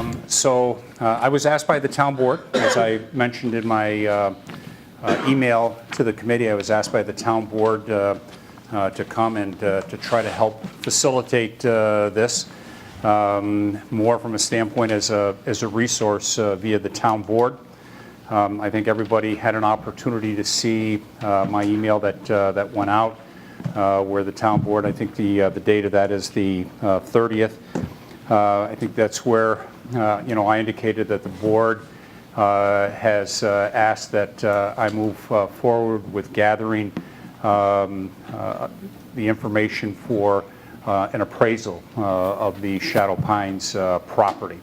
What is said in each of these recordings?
I was asked by the town board, as I mentioned in my email to the committee, I was asked by the town board to come and to try to help facilitate this more from a standpoint as a resource via the town board. I think everybody had an opportunity to see my email that went out where the town board, I think the date of that is the 30th. I think that's where I indicated that the board has asked that I move forward with gathering the information for an appraisal of the Shadow Pines property.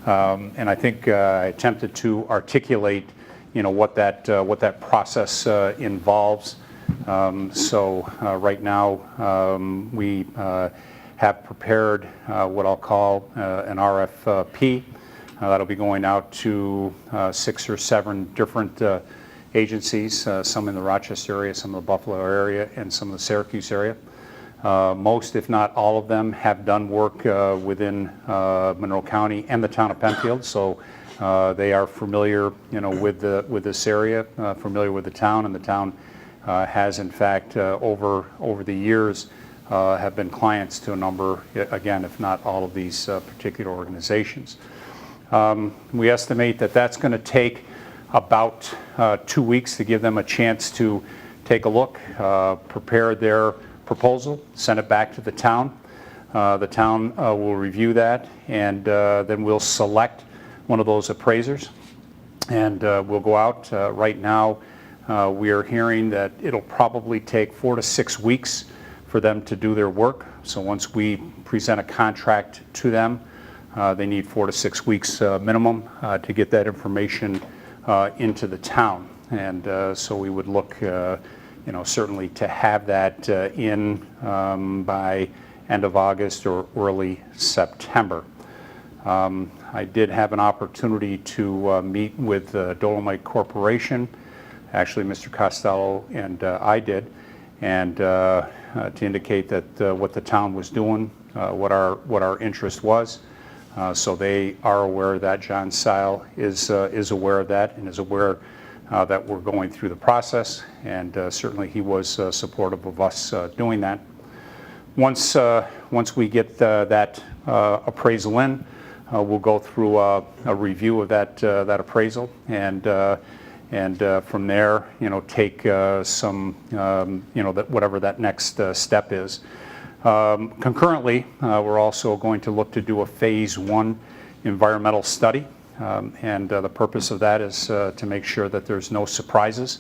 And I think I attempted to articulate, what that process involves. Right now we have prepared what I'll call an RFP. That'll be going out to 6 or 7 different agencies, some in the Rochester area, some in the Buffalo area, and some in the Syracuse area. Most, if not all of them, have done work within Monroe County and the town of Penfield, so they are familiar, with this area, familiar with the town, and the town has, in fact, over the years, have been clients to a number, again, if not all of these particular organizations. We estimate that that's going to take about 2 weeks to give them a chance to take a look, prepare their proposal, send it back to the town. The town will review that, and then we'll select one of those appraisers, and we'll go out. Right now, we are hearing that it'll probably take 4 to 6 weeks for them to do their work. So once we present a contract to them, they need 4 to 6 weeks minimum to get that information into the town. And so we would look, certainly to have that in by end of August or early September. I did have an opportunity to meet with Dolomite Corporation. Actually, Mr. Costello and I did, and to indicate that what the town was doing, what our interest was. So they are aware that John Seil is aware of that and is aware that we're going through the process, and certainly he was supportive of us doing that. Once we get that appraisal in, we'll go through a review of that appraisal, and from there, take some, whatever that next step is. Concurrently, we're also going to look to do a phase 1 environmental study, and the purpose of that is to make sure that there's no surprises,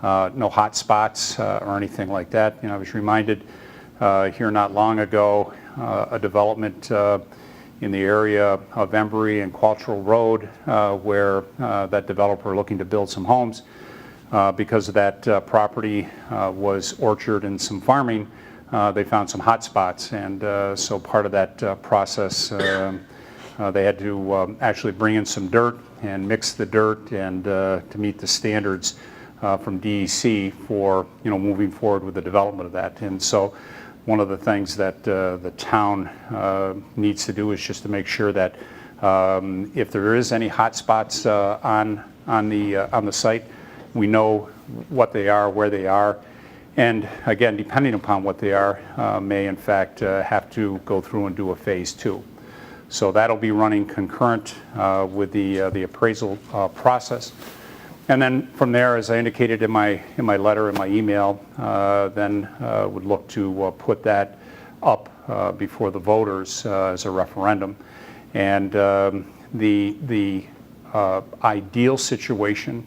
no hot spots or anything like that. I was reminded here not long ago, a development in the area of Embry and Qualtrell Road, where that developer looking to build some homes, because of that property was orchard and some farming, they found some hot spots, and so part of that process, they had to actually bring in some dirt and mix the dirt and to meet the standards from DEC for moving forward with the development of that. And so one of the things that the town needs to do is just to make sure that if there is any hot spots on the site, we know what they are, where they are, and again, depending upon what they are, may in fact have to go through and do a phase 2. So that'll be running concurrent with the appraisal process. And then from there, as I indicated in my letter, in my email, then would look to put that up before the voters as a referendum. And the ideal situation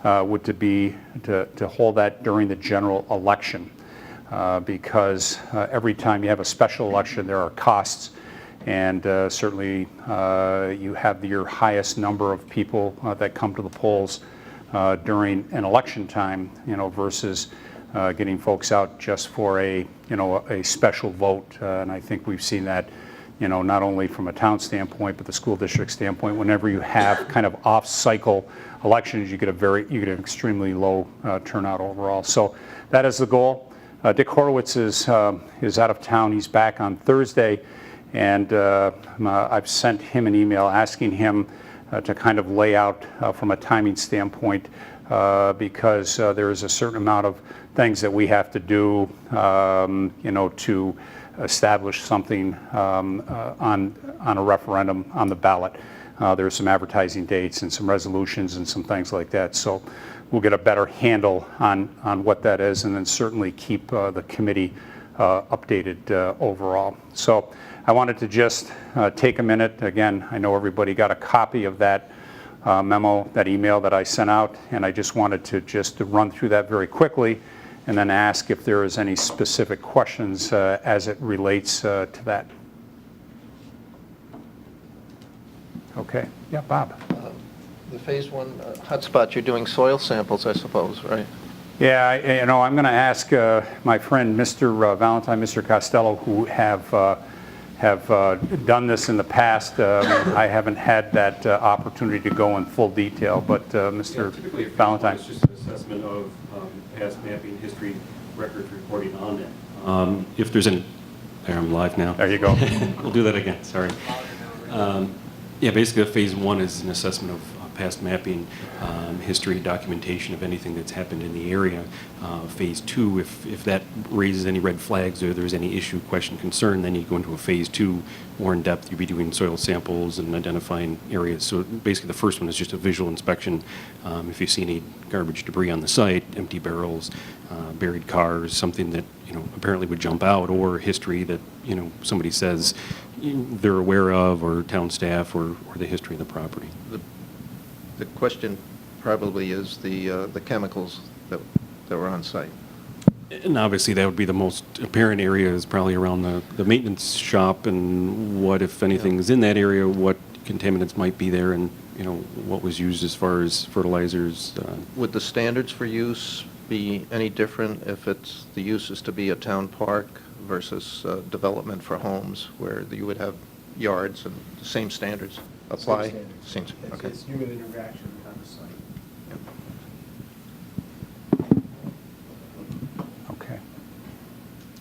would be to hold that during the general election, because every time you have a special election, there are costs, and certainly you have your highest number of people that come to the polls during an election time, versus getting folks out just for a special vote. And I think we've seen that, not only from a town standpoint, but the school district standpoint. Whenever you have kind of off-cycle elections, you get an extremely low turnout overall. So that is the goal. Dick Horowitz is out of town. He's back on Thursday, And I've sent him an email asking him to kind of lay out from a timing standpoint, because there is a certain amount of things that we have to do, to establish something on a referendum on the ballot. There's some advertising dates and some resolutions and some things like that. So we'll get a better handle on what that is, and then certainly keep the committee updated overall. So I wanted to just take a minute. Again, I know everybody got a copy of that memo, that email that I sent out, and I just wanted to run through that very quickly and then ask if there is any specific questions as it relates to that. Okay. Yeah, Bob. The phase one hotspot, you're doing soil samples, I suppose, right? Yeah, I'm going to ask my friend Mr. Valentine, Mr. Costello, who have done this in the past. I haven't had that opportunity to go in full detail, but Mr. Valentine. It's just an assessment of past mapping, history, records, reporting on it. If there's any, there, I'm live now. There you go. We'll do that again, sorry. Yeah, basically phase one is an assessment of past mapping, history, documentation of anything that's happened in the area. Phase two, if that raises any red flags or there's any issue, question, concern, then you go into a phase two, more in depth. You'll be doing soil samples and identifying areas. So basically the first one is just a visual inspection. If you see any garbage debris on the site, empty barrels, buried cars, something that apparently would jump out, or history that somebody says they're aware of, or town staff, or the history of the property. The question probably is the chemicals that were on site. And obviously that would be the most apparent area, is probably around the maintenance shop, and what, if anything, is in that area, what contaminants might be there, and what was used as far as fertilizers. Would the standards for use be any different if the use is to be a town park versus development for homes, where you would have yards and the same standards apply? Same standards. Okay. It's human interaction on the site. Okay.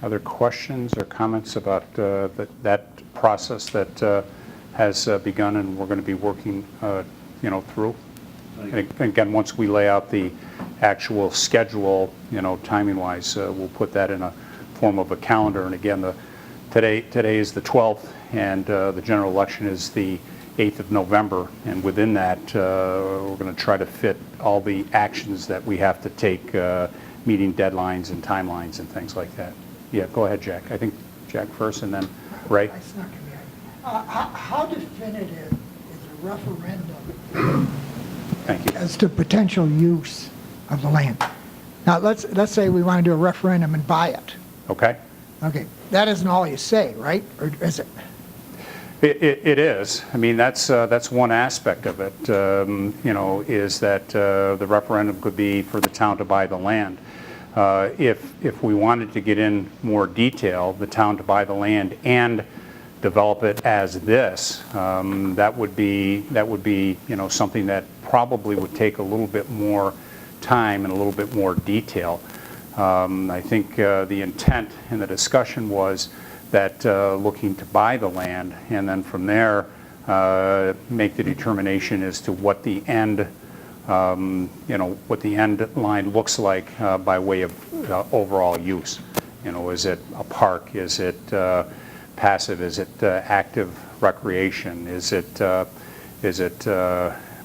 Other questions or comments about that process that has begun and we're going to be working, through? And again, once we lay out the actual schedule, timing-wise, we'll put that in a form of a calendar. And again, today is the 12th, and the general election is the 8th of November, and within that, we're going to try to fit all the actions that we have to take, meeting deadlines and timelines and things like that. Yeah, go ahead, Jack. I think Jack first, and then Ray. I snuck in there. How definitive is a referendum Thank you. as to potential use of the land? Now, let's say we want to do a referendum and buy it. Okay. Okay, that isn't all you say, right? Or is it? It is. I mean, that's one aspect of it, is that the referendum could be for the town to buy the land. If we wanted to get in more detail, the town to buy the land and develop it as this, that would be something that probably would take a little bit more time and a little bit more detail. I think the intent in the discussion was that looking to buy the land, and then from there make the determination as to what the end, what the end line looks like by way of overall use. Is it a park? Is it passive? Is it active recreation? Is it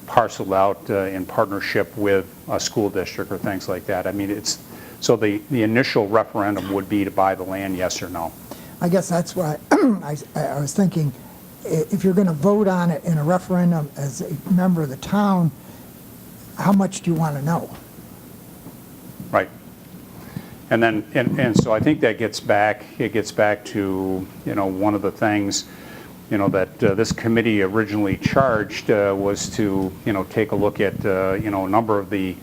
parceled out in partnership with a school district or things like that? I mean, so the initial referendum would be to buy the land, yes or no. I guess that's why I was thinking, if you're going to vote on it in a referendum as a member of the town, how much do you want to know? Right. And then, and so I think that gets back to, one of the things, that this committee originally charged was to, take a look at, a number of the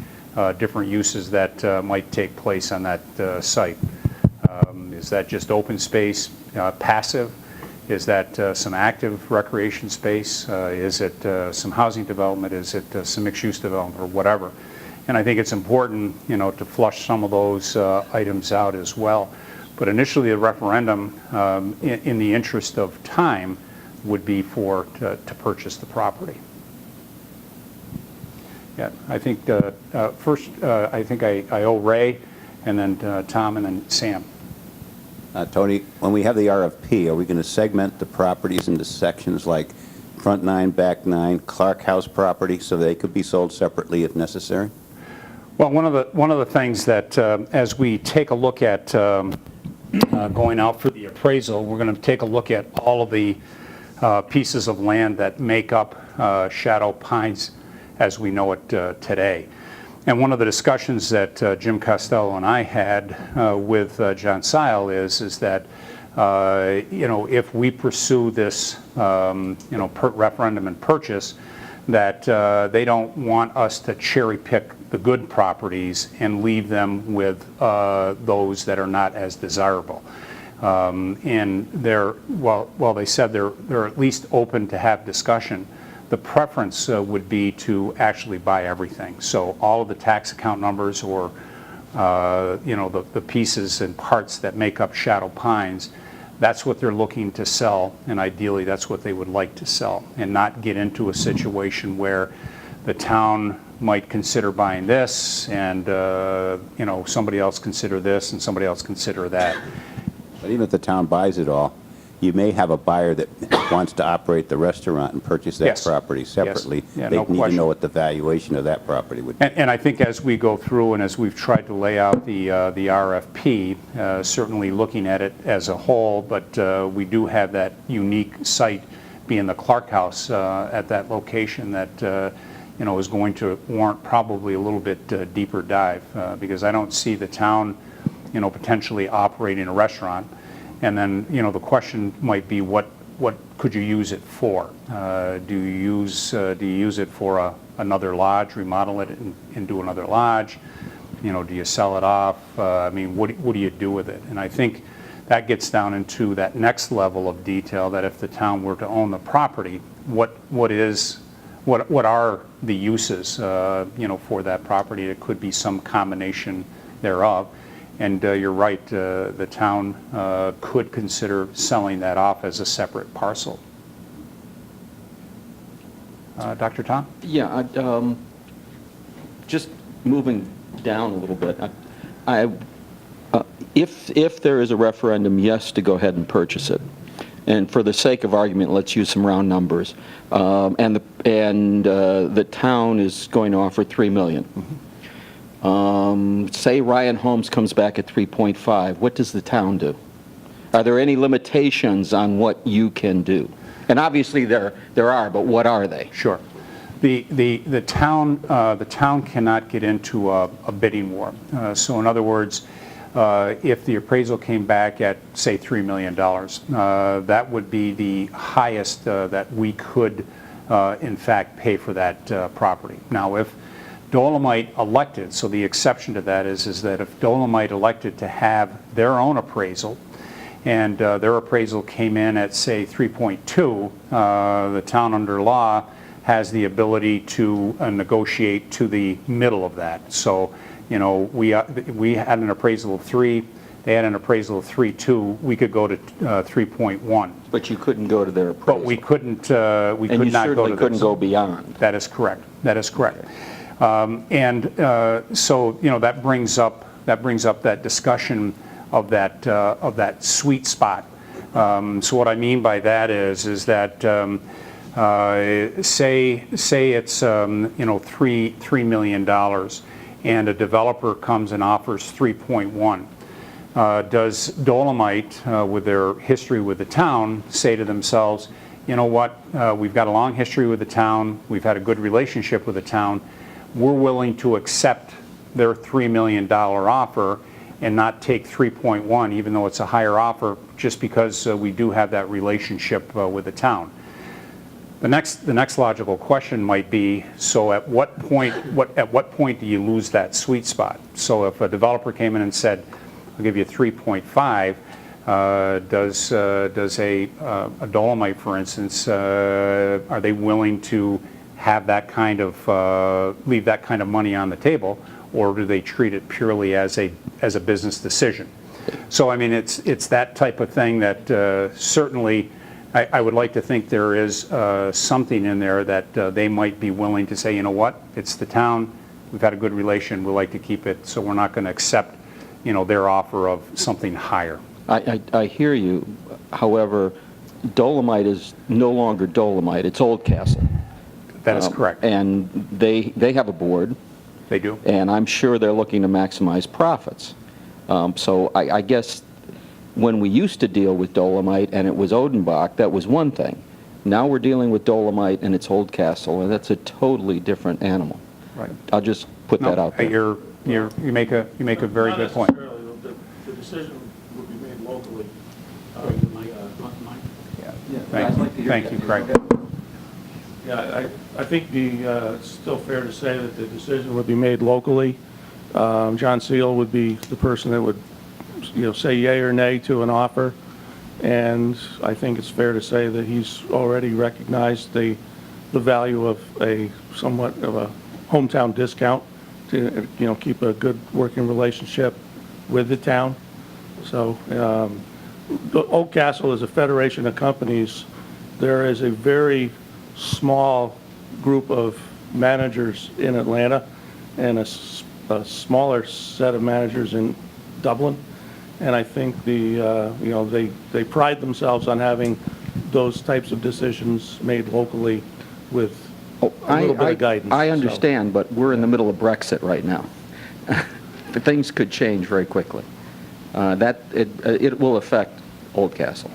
different uses that might take place on that site. Is that just open space, passive? Is that some active recreation space? Is it some housing development? Is it some mixed-use development or whatever? And I think it's important, to flush some of those items out as well. But initially, the referendum, in the interest of time, would be to purchase the property. Yeah, I think first, I think I owe Ray, and then Tom, and then Sam. Tony, when we have the RFP, are we going to segment the properties into sections like front 9, back 9, Clark House property, so they could be sold separately if necessary? Well, one of the things that as we take a look at going out for the appraisal, we're going to take a look at all of the pieces of land that make up Shadow Pines as we know it today. And one of the discussions that Jim Costello and I had with John Seil is that if we pursue this referendum and purchase, that they don't want us to cherry pick the good properties and leave them with those that are not as desirable. And while they said they're at least open to have discussion, the preference would be to actually buy everything. So all of the tax account numbers, or the pieces and parts that make up Shadow Pines, that's what they're looking to sell, and ideally that's what they would like to sell, and not get into a situation where the town might consider buying this, and somebody else consider this, and somebody else consider that. But even if the town buys it all, you may have a buyer that wants to operate the restaurant and purchase that Yes. property separately. Yes. Yeah, They no need to question. know what the valuation of that property would be. And I think as we go through, and as we've tried to lay out the RFP, certainly looking at it as a whole, but we do have that unique site being the Clark House at that location that is going to warrant probably a little bit deeper dive, because I don't see the town potentially operating a restaurant. And then the question might be, what could you use it for? Do you use it for another lodge, remodel it and do another lodge? Do you sell it off? I mean, what do you do with it? And I think that gets down into that next level of detail, that if the town were to own the property, what are the uses for that property? It could be some combination thereof. And you're right, the town could consider selling that off as a separate parcel. Dr. Tom? Yeah, just moving down a little bit. If there is a referendum, yes, to go ahead and purchase it. And for the sake of argument, let's use some round numbers. And the town is going to offer $3 million. Mm-hmm. Say Ryan Holmes comes back at 3.5. What does the town do? Are there any limitations on what you can do? And obviously there are, but what are they? Sure. The town cannot get into a bidding war. So in other words, if the appraisal came back at, say, $3 million, that would be the highest that we could, in fact, pay for that property. Now, if Dolomite elected, so the exception to that is that if Dolomite elected to have their own appraisal, and their appraisal came in at, say, 3.2, the town under law has the ability to negotiate to the middle of that. So, we had an appraisal of 3, they had an appraisal of 3.2, we could go to 3.1. But you couldn't go to their appraisal. But we couldn't, we and could you not go certainly to couldn't this. go beyond. That is correct. That is correct. Okay. So that brings up that discussion of that sweet spot. So what I mean by that is that say it's $3 million, and a developer comes and offers 3.1. Does Dolomite, with their history with the town, say to themselves, you know what, we've got a long history with the town, we've had a good relationship with the town, we're willing to accept their $3 million offer and not take 3.1, even though it's a higher offer, just because we do have that relationship with the town. The next logical question might be, so at what point do you lose that sweet spot? So if a developer came in and said, I'll give you 3.5, does a Dolomite, for instance, are they willing to have that kind of leave that kind of money on the table, or do they treat it purely as a business decision? So, I mean, it's that type of thing that certainly, I would like to think there is something in there that they might be willing to say, you know what, it's the town, we've had a good relation, we'd like to keep it, so we're not going to accept, you know, their offer of something higher. I hear you. However, Dolomite is no longer Dolomite, it's Oldcastle. That is correct. And they have a board, They do? and I'm sure they're looking to maximize profits. So I guess when we used to deal with Dolomite and it was Odenbach, that was one thing. Now we're dealing with Dolomite and it's Oldcastle, and that's a totally different animal. Right. I'll just put that out there. You make a very good point. Not necessarily. The decision would be made locally. Thank you, Craig. Yeah, I think it's still fair to say that the decision would be made locally. John Seal would be the person that would, say yay or nay to an offer. And I think it's fair to say that he's already recognized the value of a somewhat of a hometown discount to, keep a good working relationship with the town. So Oldcastle is a federation of companies. There is a very small group of managers in Atlanta and a smaller set of managers in Dublin. And I think they pride themselves on having those types of decisions made locally with a little bit of guidance. I understand, but we're in the middle of Brexit right now. Things could change very quickly. It will affect Oldcastle.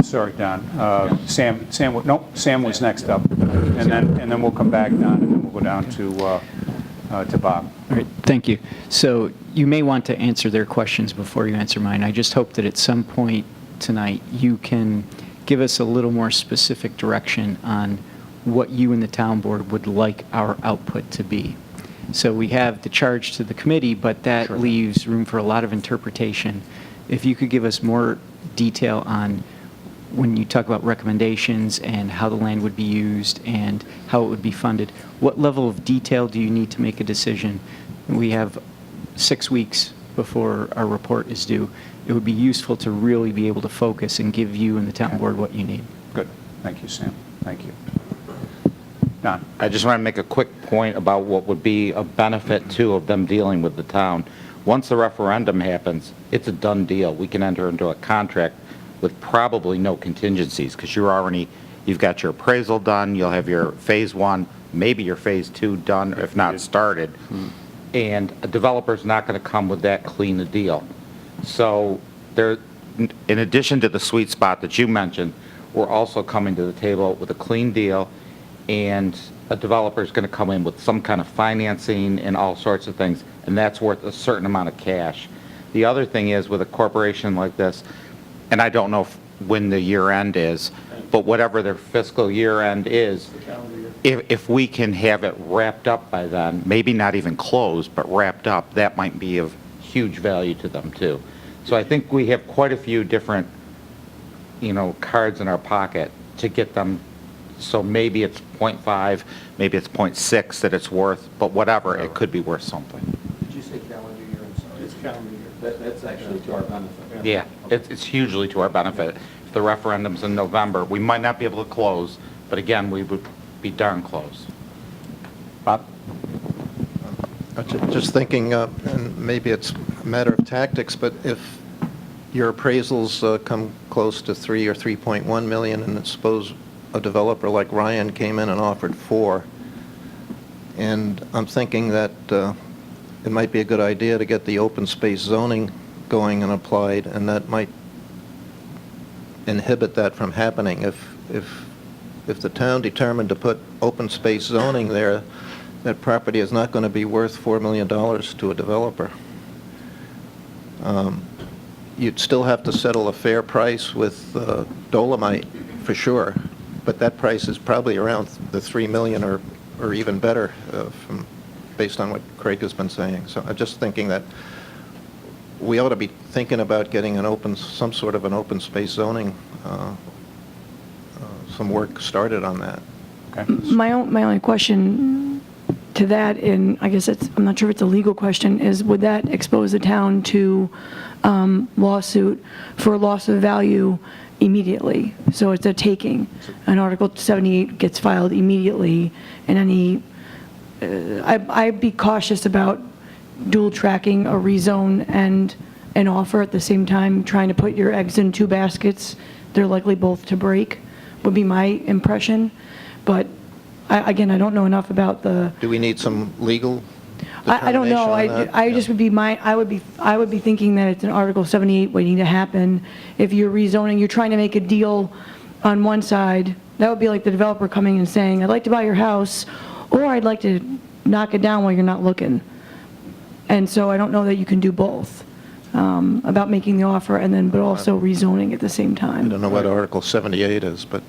Sorry, Don. Sam was next up, and then we'll come back, Don, and then we'll go down to Bob. All right, thank you. So you may want to answer their questions before you answer mine. I just hope that at some point tonight you can give us a little more specific direction on what you and the town board would like our output to be. So we have the charge to the committee, but that leaves room for a lot of interpretation. If you could give us more detail on when you talk about recommendations and how the land would be used and how it would be funded, what level of detail do you need to make a decision? We have 6 weeks before our report is due. It would be useful to really be able to focus and give you and the town board what you need. Good. Thank you, Sam. Thank you. Don? I just want to make a quick point about what would be a benefit, too, of them dealing with the town. Once the referendum happens, it's a done deal. We can enter into a contract with probably no contingencies, because you've got your appraisal done, you'll have your phase 1, maybe your phase 2 done, if not started, and a developer's not going to come with that clean a deal. So in addition to the sweet spot that you mentioned, we're also coming to the table with a clean deal, and a developer's going to come in with some kind of financing and all sorts of things, and that's worth a certain amount of cash. The other thing is, with a corporation like this, and I don't know when the year end is, but whatever their fiscal year end is, if we can have it wrapped up by then, maybe not even closed, but wrapped up, that might be of huge value to them too. So I think we have quite a few different, cards in our pocket to get them. So maybe it's 0.5, maybe it's 0.6 that it's worth, but whatever, it could be worth something. Did you say calendar year? I'm sorry. It's calendar year. That's actually to our benefit. Yeah, it's hugely to our benefit. If the referendum's in November, we might not be able to close, but again, we would be darn close. Bob? Just thinking, and maybe it's a matter of tactics, but if your appraisals come close to 3 or 3.1 million, and suppose a developer like Ryan came in and offered 4, and I'm thinking that it might be a good idea to get the open space zoning going and applied, and that might inhibit that from happening. If the town determined to put open space zoning there, that property is not going to be worth $4 million to a developer. You'd still have to settle a fair price with Dolomite, for sure, but that price is probably around the $3 million or even better, based on what Craig has been saying. So I'm just thinking that we ought to be thinking about getting some sort of an open space zoning, some work started on that. Okay. My only question to that, and I guess I'm not sure if it's a legal question, is would that expose the town to lawsuit for loss of value immediately? So it's a taking. An Article 78 gets filed immediately, and I'd be cautious about dual tracking a rezone and an offer at the same time, trying to put your eggs in two baskets. They're likely both to break, would be my impression. But again, I don't know enough about the. Do we need some legal I don't know. determination on that? I just would be I would be thinking that it's an Article 78 waiting to happen. If you're rezoning, you're trying to make a deal on one side, that would be like the developer coming and saying, I'd like to buy your house, or I'd like to knock it down while you're not looking. And so I don't know that you can do both, about making the offer and then, but also rezoning at the same I time. don't know what Article 78 is, but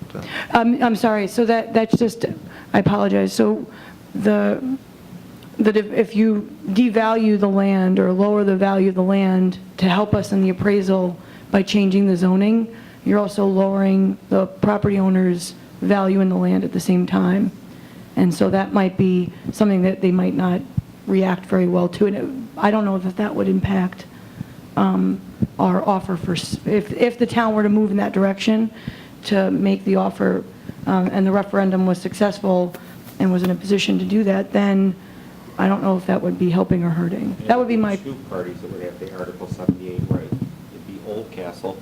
I'm sorry, so that's just, I apologize. So if you devalue the land or lower the value of the land to help us in the appraisal by changing the zoning, you're also lowering the property owner's value in the land at the same time. And so that might be something that they might not react very well to. And I don't know if that would impact our offer for, if the town were to move in that direction to make the offer and the referendum was successful and was in a position to do that, then I don't know if that would be helping or hurting. That would be my. Two parties that would have the Article 78 right. It'd be Old Castle.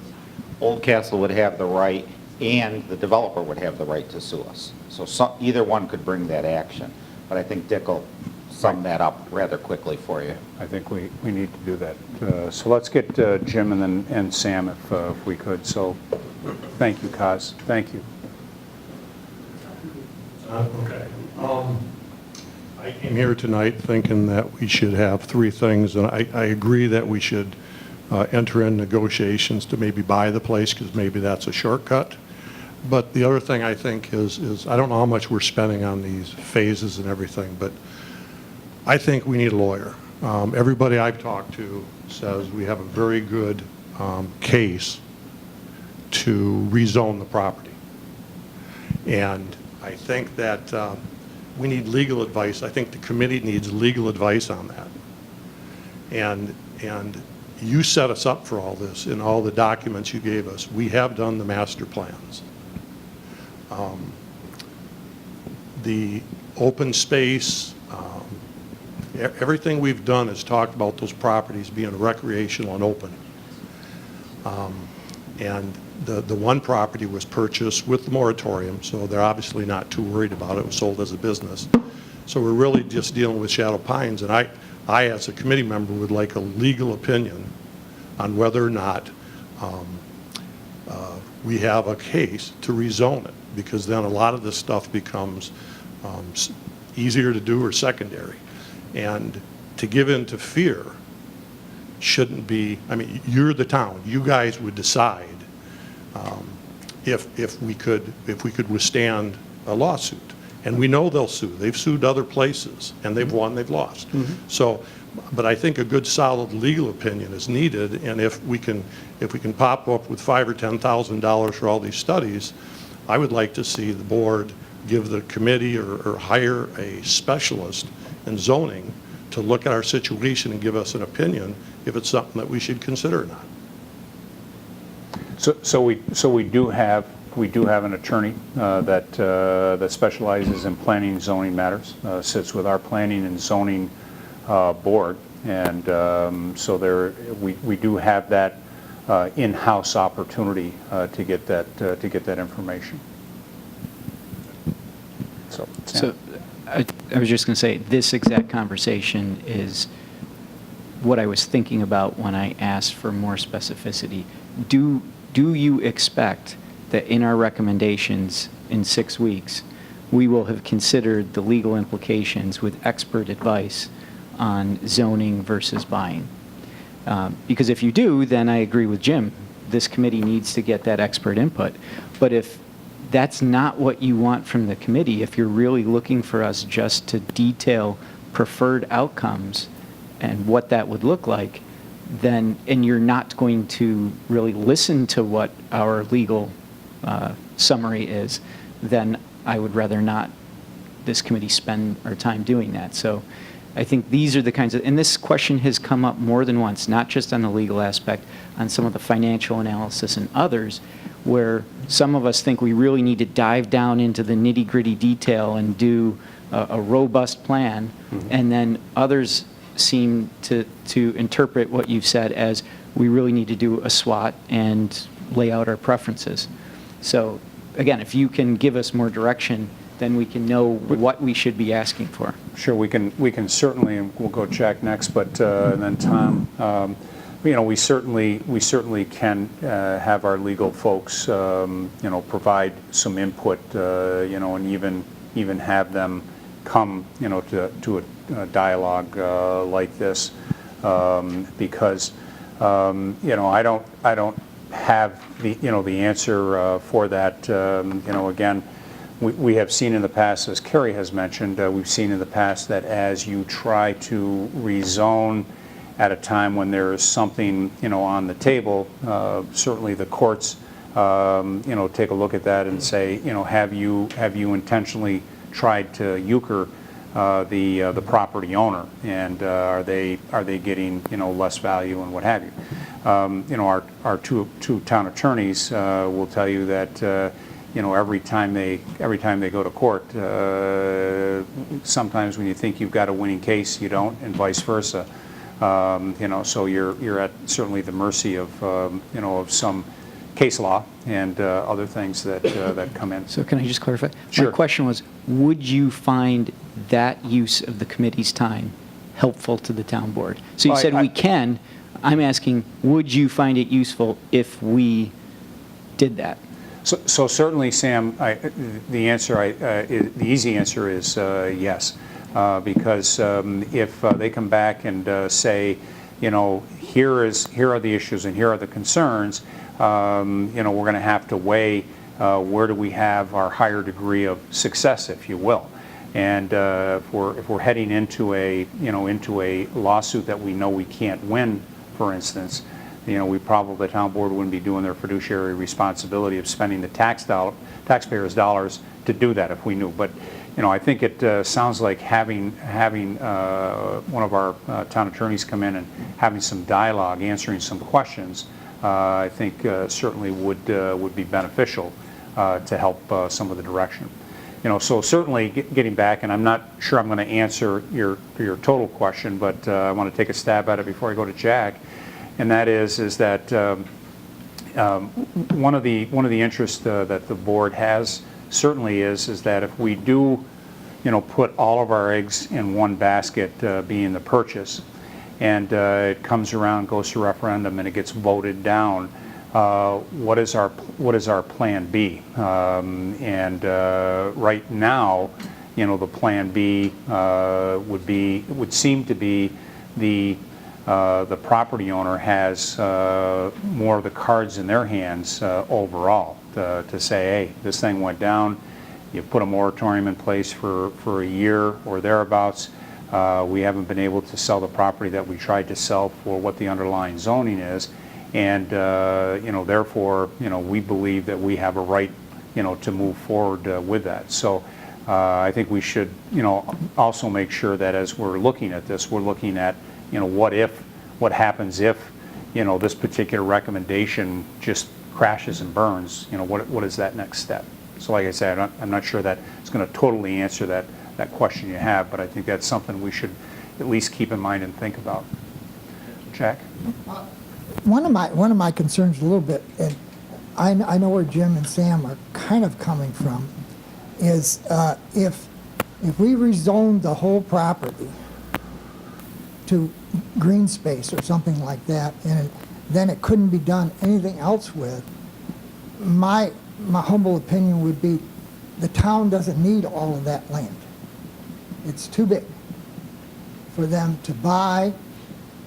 Old Castle would have the right, and the developer would have the right to sue us. So either one could bring that action. But I think Dick will sum that up rather quickly for you. I think we need to do that. So let's get Jim and Sam if we could. So thank you, Kaz. Thank you. Okay. I came here tonight thinking that we should have three things, and I agree that we should enter in negotiations to maybe buy the place, because maybe that's a shortcut. But the other thing I think is I don't know how much we're spending on these phases and everything, but I think we need a lawyer. Everybody I've talked to says we have a very good case to rezone the property. And I think that we need legal advice. I think the committee needs legal advice on that. And you set us up for all this in all the documents you gave us. We have done the master plans. The open space, everything we've done has talked about those properties being recreational and open. And the one property was purchased with the moratorium, so they're obviously not too worried about it. It was sold as a business. So we're really just dealing with Shadow Pines, and I as a committee member, would like a legal opinion on whether or not we have a case to rezone it, because then a lot of this stuff becomes easier to do or secondary. And to give in to fear shouldn't be, I mean, you're the town. You guys would decide if we could withstand a lawsuit. And we know they'll sue. They've sued other places, and they've won, they've lost. So, but I think a good solid legal opinion is needed, and if we can pop up with $5,000 or $10,000 for all these studies, I would like to see the board give the committee or hire a specialist in zoning to look at our situation and give us an opinion if it's something that we should consider or not. So we do have an attorney that specializes in planning and zoning matters, sits with our planning and zoning board, and so we do have that in-house opportunity to get that information. So Sam. I was just going to say, this exact conversation is what I was thinking about when I asked for more specificity. Do you expect that in our recommendations in 6 weeks, we will have considered the legal implications with expert advice on zoning versus buying? Because if you do, then I agree with Jim. This committee needs to get that expert input. But if that's not what you want from the committee, if you're really looking for us just to detail preferred outcomes and what that would look like, then, and you're not going to really listen to what our legal summary is, then I would rather not this committee spend our time doing that. So I think these are the kinds of, and this question has come up more than once, not just on the legal aspect, on some of the financial analysis and others, where some of us think we really need to dive down into the nitty-gritty detail and do a robust plan, and then others seem to interpret what you've said as we really need to do a SWOT and lay out our preferences. So again, if you can give us more direction, then we can know what we should be asking for. Sure, we can certainly, and we'll go Jack next, but and then Tom. We certainly can have our legal folks, provide some input, and even have them come, to a dialogue like this, because I don't have the answer for that. Again, we have seen in the past, as Kerry has mentioned, we've seen in the past that as you try to rezone at a time when there is something, on the table, certainly the courts, take a look at that and say, have you intentionally tried to euchre the property owner, and are they getting less value and what have you? Our two town attorneys will tell you that every time they go to court, sometimes when you think you've got a winning case, you don't, and vice versa. So you're at certainly the mercy of of some case law and other things that come in. So can I just clarify? Sure. My question was, would you find that use of the committee's time helpful to the town board? So you said we can. I'm asking, would you find it useful if we did that? So certainly, Sam, the easy answer is yes, because if they come back and say, here are the issues and here are the concerns, we're going to have to weigh where do we have our higher degree of success, if you will. And if we're heading into a lawsuit that we know we can't win, for instance, the town board wouldn't be doing their fiduciary responsibility of spending the taxpayers' dollars to do that if we knew. But I think it sounds like having one of our town attorneys come in and having some dialogue, answering some questions, I think certainly would be beneficial to help some of the direction. So certainly getting back, and I'm not sure I'm going to answer your total question, but I want to take a stab at it before I go to Jack. And that is that one of the interests that the board has certainly is that if we do, put all of our eggs in one basket, being the purchase, and it comes around, goes to referendum, and it gets voted down, what is our plan B? And right now, the plan B would seem to be the property owner has more of the cards in their hands overall to say, hey, this thing went down, you put a moratorium in place for a year or thereabouts, we haven't been able to sell the property that we tried to sell for what the underlying zoning is, and therefore we believe that we have a right to move forward with that. So I think we should also make sure that as we're looking at this, we're looking at what happens if, this particular recommendation just crashes and burns, what is that next step? So like I said, I'm not sure that it's going to totally answer that question you have, but I think that's something we should at least keep in mind and think about. Jack? One of my concerns a little bit, and I know where Jim and Sam are kind of coming from, is if we rezoned the whole property to green space or something like that, and then it couldn't be done anything else with, my humble opinion would be the town doesn't need all of that land. It's too big for them to buy,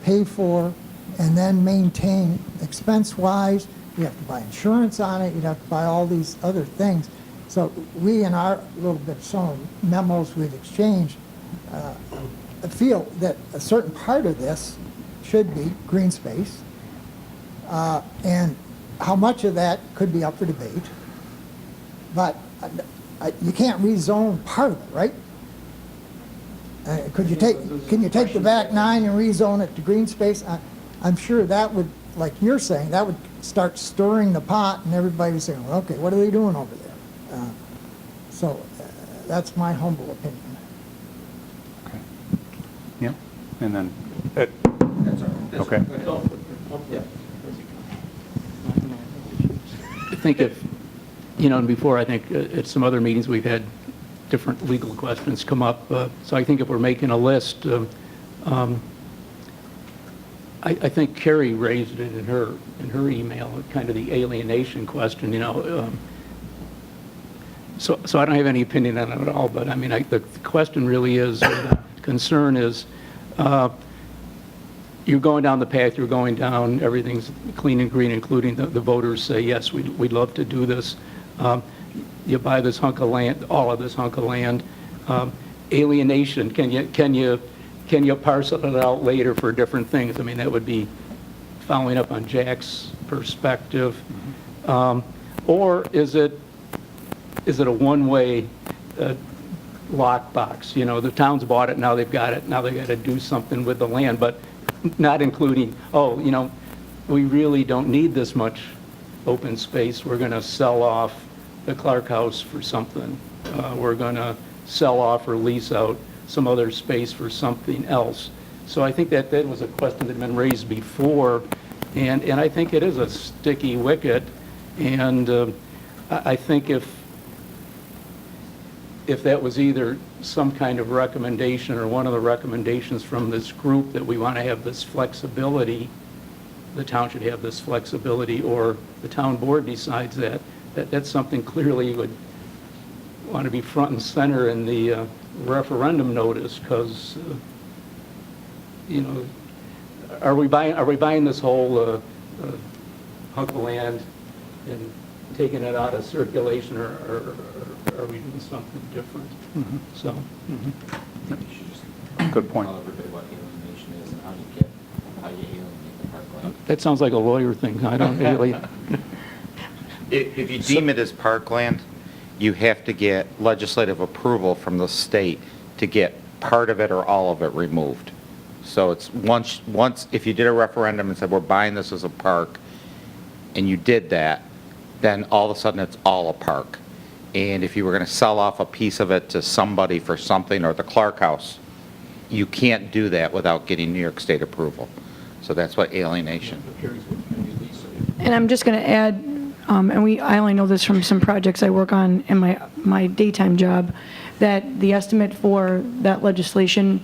pay for, and then maintain expense-wise. You have to buy insurance on it, you'd have to buy all these other things. So we, in our little bit, some memos we've exchanged, feel that a certain part of this should be green space, and how much of that could be up for debate, but you can't rezone part of it, right? Can you take the back 9 and rezone it to green space? I'm sure that would, like you're saying, that would start stirring the pot and everybody would say, well, okay, what are they doing over there? So that's my humble opinion. Okay. Yeah, and then, okay. I think if, and before, I think at some other meetings, we've had different legal questions come up. So I think if we're making a list, I think Carrie raised it in her email, kind of the alienation question, So I don't have any opinion on it at all, but I mean, the question really is, or the concern is, you're going down the path you're going down, everything's clean and green, including the voters say, yes, we'd love to do this. You buy this hunk of land, all of this hunk of land. Alienation, can you parcel it out later for different things? I mean, that would be following up on Jack's perspective. Or is it a one-way lockbox? The town's bought it, now they've got it, now they've got to do something with the land, but not including, we really don't need this much open space. We're going to sell off the Clark House for something. We're going to sell off or lease out some other space for something else. So I think that was a question that had been raised before, and I think it is a sticky wicket, and I think if that was either some kind of recommendation or one of the recommendations from this group that we want to have this flexibility, the town should have this flexibility, or the town board decides that's something clearly you would want to be front and center in the referendum notice, because are we buying this whole hunk of land and taking it out of circulation, or are we doing something different? Mm-hmm. So. Good point. Tell everybody what alienation is and how you alienate the parkland. That sounds like a lawyer thing. I don't really. If you deem it as parkland, you have to get legislative approval from the state to get part of it or all of it removed. So it's once if you did a referendum and said, we're buying this as a park, and you did that, then all of a sudden it's all a park. And if you were going to sell off a piece of it to somebody for something, or the Clark House, you can't do that without getting New York State approval. So that's what alienation. And I'm just going to add, and I only know this from some projects I work on in my daytime job, that the estimate for that legislative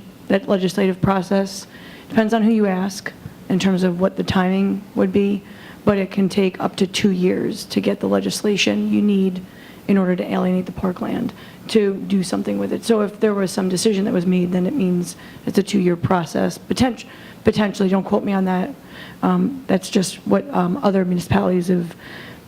process depends on who you ask in terms of what the timing would be, but it can take up to 2 years to get the legislation you need in order to alienate the parkland, to do something with it. So if there was some decision that was made, then it means it's a 2-year process. Potentially, don't quote me on that. That's just what other municipalities have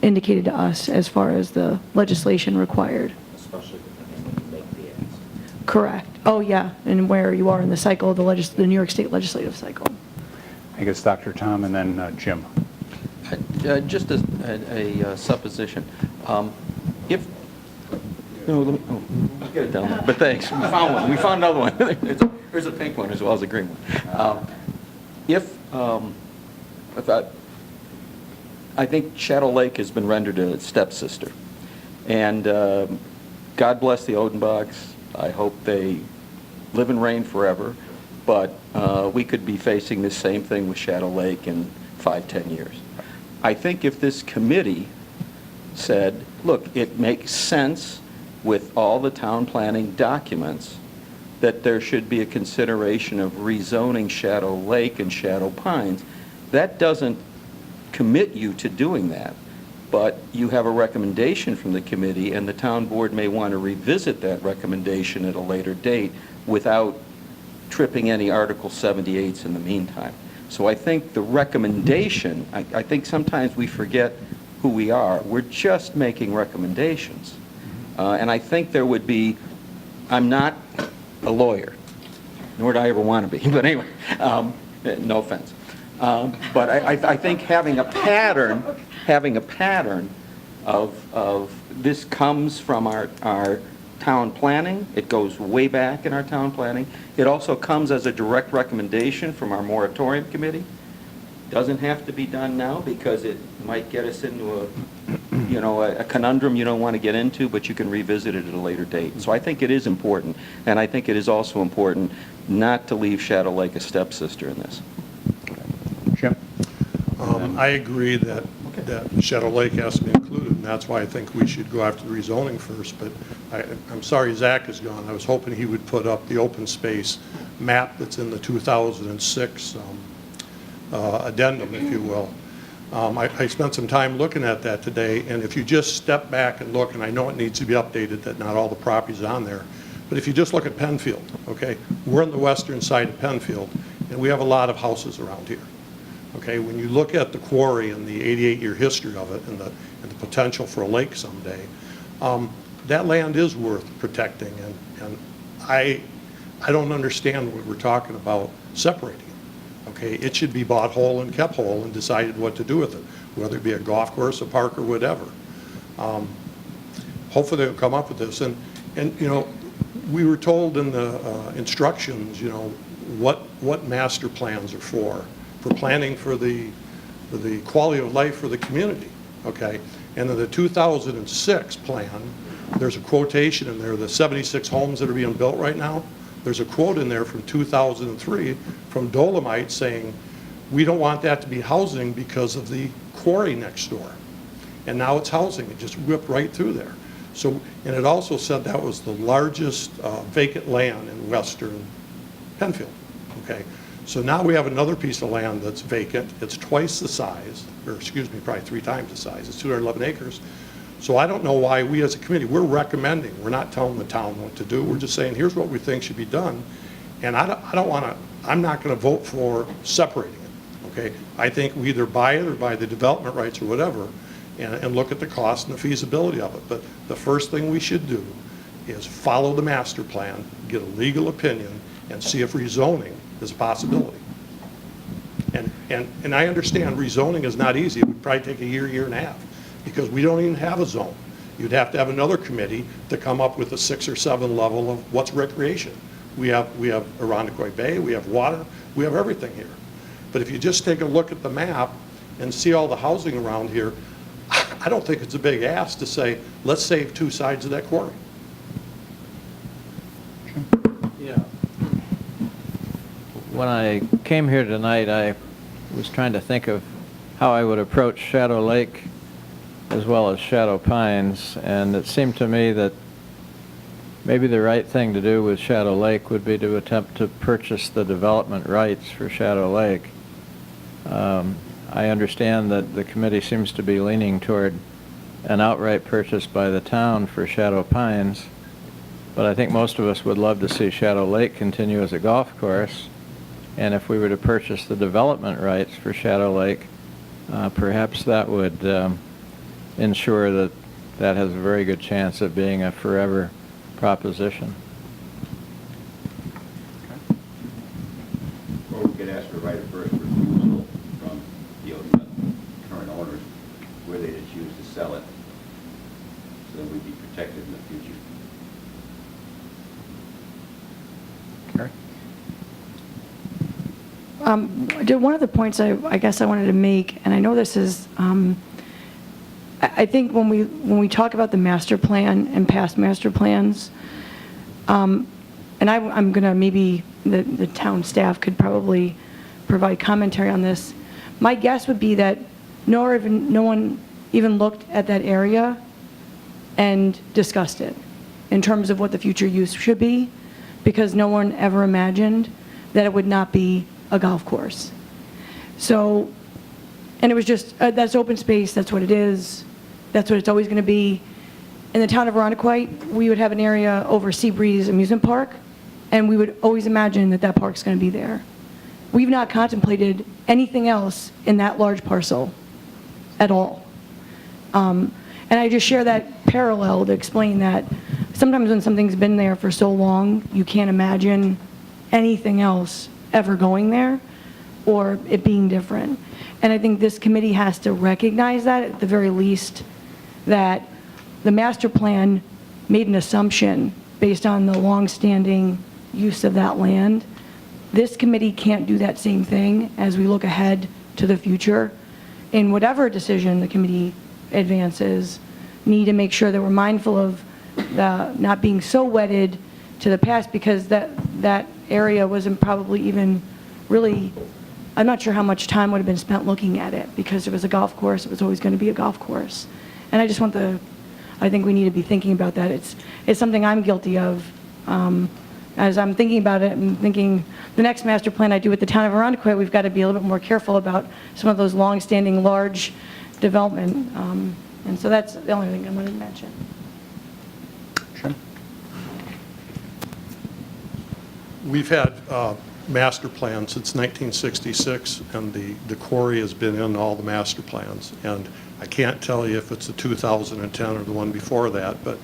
indicated to us as far as the legislation required. Especially when you make the ads. Correct. Oh, yeah, and where you are in the cycle, the New York State legislative cycle. I guess Dr. Tom and then Jim. Just a supposition. If, no, let me, I'll get it down there. But thanks, we found one. We found another one. There's a pink one as well as a green one. I think Shadow Lake has been rendered a stepsister. And God bless the Odenbachs. I hope they live and reign forever. But we could be facing the same thing with Shadow Lake in 5-10 years. I think if this committee said, look, it makes sense with all the town planning documents that there should be a consideration of rezoning Shadow Lake and Shadow Pines, that doesn't commit you to doing that. But you have a recommendation from the committee, and the town board may want to revisit that recommendation at a later date without tripping any Article 78s in the meantime. So I think the recommendation, I think sometimes we forget who we are. We're just making recommendations. And I think there would be, I'm not a lawyer, nor do I ever want to be, but anyway, no offense. But I think having a pattern of this comes from our town planning. It goes way back in our town planning. It also comes as a direct recommendation from our moratorium committee. Doesn't have to be done now because it might get us into a conundrum you don't want to get into, but you can revisit it at a later date. So I think it is important, and I think it is also important not to leave Shadow Lake a stepsister in this. Jim? I agree that Shadow Lake has to be included, and that's why I think we should go after the rezoning first, but I'm sorry Zach is gone. I was hoping he would put up the open space map that's in the 2006 addendum, if you will. I spent some time looking at that today, and if you just step back and look, and I know it needs to be updated, that not all the property's on there, but if you just look at Penfield, okay, we're on the western side of Penfield, and we have a lot of houses around here. Okay, when you look at the quarry and the 88-year history of it and the potential for a lake someday, that land is worth protecting, and I don't understand what we're talking about separating it. Okay, it should be bought whole and kept whole and decided what to do with it, whether it be a golf course, a park, or whatever. Hopefully they'll come up with this, and you know, we were told in the instructions, you know, what master plans are for planning for the quality of life for the community, okay? And in the 2006 plan, there's a quotation in there, the 76 homes that are being built right now, there's a quote in there from 2003 from Dolomite saying, we don't want that to be housing because of the quarry next door. And now it's housing, it just whipped right through there. So, and it also said that was the largest vacant land in western Penfield, okay? So now we have another piece of land that's vacant. It's twice the size, or excuse me, probably 3 times the size. It's 211 acres. So I don't know why we as a committee, we're recommending, we're not telling the town what to do. We're just saying, here's what we think should be done. And I'm not going to vote for separating it, okay? I think we either buy it or buy the development rights or whatever and look at the cost and the feasibility of it. But the first thing we should do is follow the master plan, get a legal opinion, and see if rezoning is a possibility. And I understand rezoning is not easy. It would probably take a year, year and a half, because we don't even have a zone. You'd have to have another committee to come up with a 6 or 7 level of what's recreation. We have Irondequoit Bay, we have water, we have everything here. But if you just take a look at the map and see all the housing around here, I don't think it's a big ask to say, let's save 2 sides of that quarry. Yeah. When I came here tonight, I was trying to think of how I would approach Shadow Lake as well as Shadow Pines, and it seemed to me that maybe the right thing to do with Shadow Lake would be to attempt to purchase the development rights for Shadow Lake. I understand that the committee seems to be leaning toward an outright purchase by the town for Shadow Pines, but I think most of us would love to see Shadow Lake continue as a golf course, and if we were to purchase the development rights for Shadow Lake, perhaps that would ensure that that has a very good chance of being a forever proposition. Or we could ask for right of first refusal from the current owners where they choose to sell it, so that we'd be protected in the future. One of the points I guess I wanted to make, and I know this is, I think when we talk about the master plan and past master plans, and I'm going to, maybe the town staff could probably provide commentary on this. My guess would be that no one even looked at that area and discussed it in terms of what the future use should be, because no one ever imagined that it would not be a golf course. So, and it was just, that's open space, that's what it is, that's what it's always going to be. In the town of Irondequoit, we would have an area over Seabreeze Amusement Park, and we would always imagine that that park's going to be there. We've not contemplated anything else in that large parcel at all. And I just share that parallel to explain that sometimes when something's been there for so long, you can't imagine anything else ever going there or it being different. And I think this committee has to recognize that, at the very least, that the master plan made an assumption based on the longstanding use of that land. This committee can't do that same thing as we look ahead to the future. In whatever decision the committee advances, need to make sure that we're mindful of the not being so wedded to the past, because that area wasn't probably even really, I'm not sure how much time would have been spent looking at it, because it was a golf course, it was always going to be a golf course. And I think we need to be thinking about that. It's something I'm guilty of. As I'm thinking about it, I'm thinking the next master plan I do with the town of Arundequit, we've got to be a little bit more careful about some of those long-standing, large development. And so that's the only thing I wanted to mention. Sure. We've had master plans since 1966, and the quarry has been in all the master plans. And I can't tell you if it's the 2010 or the one before that, but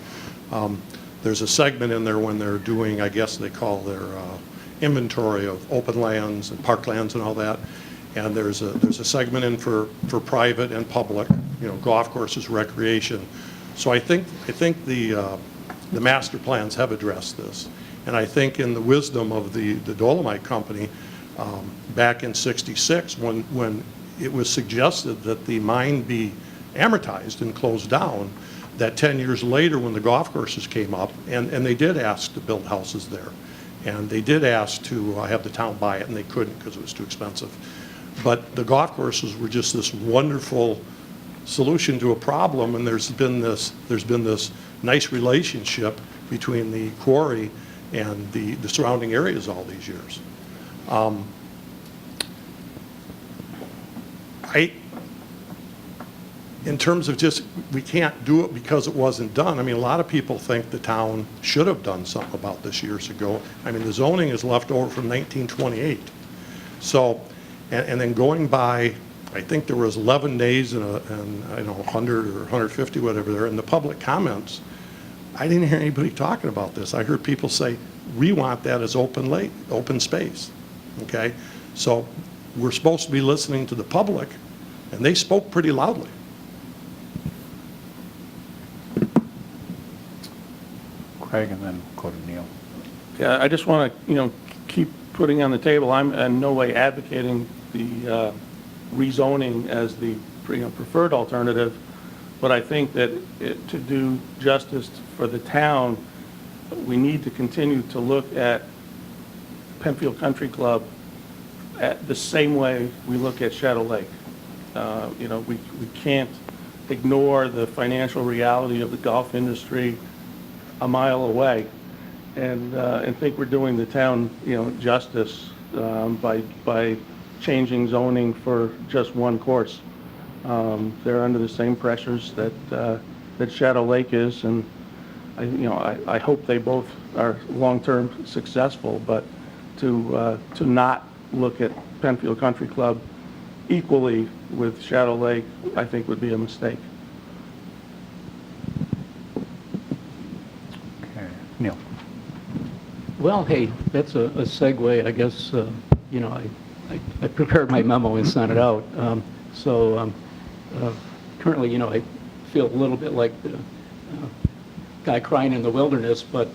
there's a segment in there when they're doing, I guess they call their inventory of open lands and parklands and all that. And there's a segment in for private and public, golf courses, recreation. So I think the master plans have addressed this. And I think in the wisdom of the Dolomite Company, back in '66, when it was suggested that the mine be amortized and closed down, that 10 years later when the golf courses came up, and they did ask to build houses there, and they did ask to have the town buy it, and they couldn't because it was too expensive. But the golf courses were just this wonderful solution to a problem, and there's been this nice relationship between the quarry and the surrounding areas all these years. In terms of just, we can't do it because it wasn't done. I mean, a lot of people think the town should have done something about this years ago. I mean, the zoning is left over from 1928. So, and then going by, I think there was 11 days and I don't know, 100 or 150, whatever there, in the public comments, I didn't hear anybody talking about this. I heard people say, we want that as open space, okay? So we're supposed to be listening to the public, and they spoke pretty loudly. Craig, and then go to Neil. Yeah, I just want to, keep putting on the table, I'm in no way advocating the rezoning as the preferred alternative, but I think that to do justice for the town, we need to continue to look at Penfield Country Club at the same way we look at Shadow Lake. We can't ignore the financial reality of the golf industry a mile away, and think we're doing the town, justice by changing zoning for just one course. They're under the same pressures that Shadow Lake is, and I hope they both are long-term successful. But to not look at Penfield Country Club equally with Shadow Lake, I think would be a mistake. Neil. Well, hey, that's a segue, I guess. I prepared my memo and sent it out. Currently, I feel a little bit like the guy crying in the wilderness, but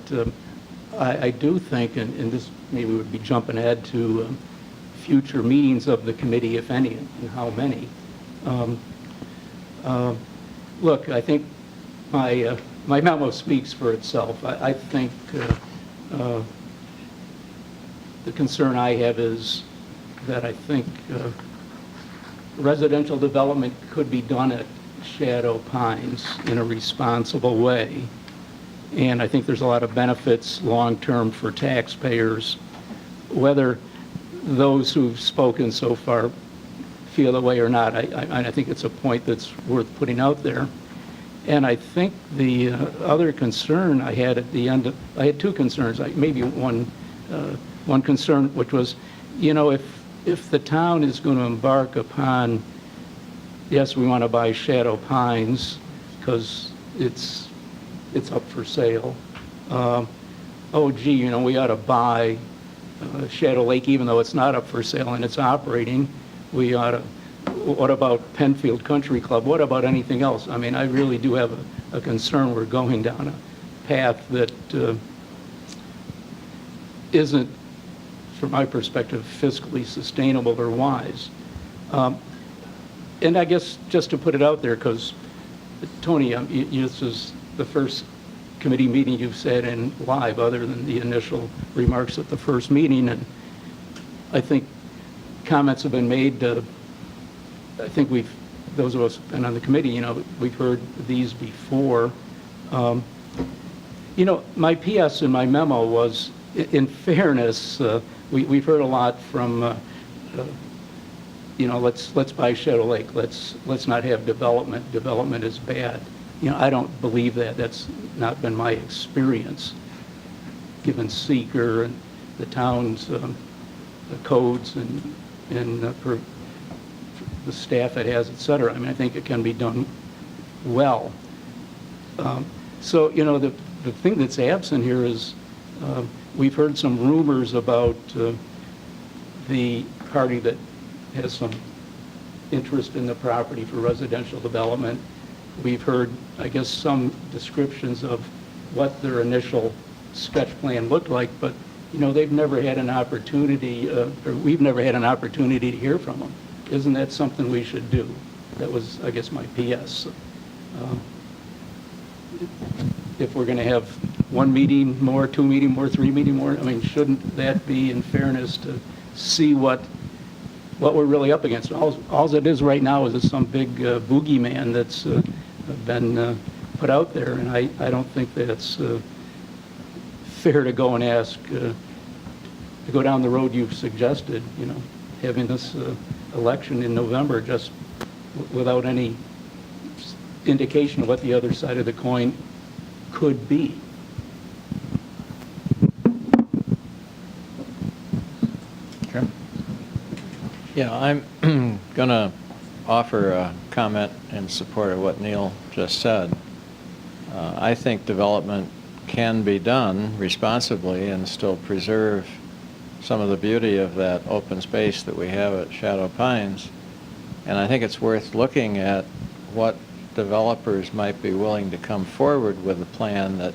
I do think, and this maybe would be jumping ahead to future meetings of the committee, if any, and how many. Look, I think my memo speaks for itself. I think the concern I have is that I think residential development could be done at Shadow Pines in a responsible way. And I think there's a lot of benefits long-term for taxpayers. Whether those who've spoken so far feel the way or not, I think it's a point that's worth putting out there. And I think the other concern I had at the end, I had two concerns, maybe one concern, which was, if the town is going to embark upon, yes, we want to buy Shadow Pines because it's up for sale. We ought to buy Shadow Lake even though it's not up for sale and it's operating. We ought to. What about Penfield Country Club? What about anything else? I mean, I really do have a concern we're going down path that isn't, from my perspective, fiscally sustainable or wise. And I guess just to put it out there, because Tony, this is the first committee meeting you've sat in live, other than the initial remarks at the first meeting, and I think comments have been made. I think those of us who've been on the committee, we've heard these before. My PS in my memo was, in fairness, we've heard a lot from, let's buy Shadow Lake, let's not have development. Development is bad. I don't believe that. That's not been my experience, given seeker and the town's the codes and the staff it has, et cetera. I mean, I think it can be done well. So, the thing that's absent here is we've heard some rumors about the party that has some interest in the property for residential development. We've heard, I guess, some descriptions of what their initial sketch plan looked like, but, they've never had an opportunity, or we've never had an opportunity to hear from them. Isn't that something we should do? That was, I guess, my PS. If we're going to have 1 meeting more, 2 meeting more, 3 meeting more, I mean, shouldn't that be in fairness to see what we're really up against? All it is right now is some big boogeyman that's been put out there, and I don't think that's fair to go and ask, to go down the road you've suggested, having this election in November just without any indication of what the other side of the coin could be. Jim? Yeah, I'm going to offer a comment in support of what Neil just said. I think development can be done responsibly and still preserve some of the beauty of that open space that we have at Shadow Pines. And I think it's worth looking at what developers might be willing to come forward with a plan that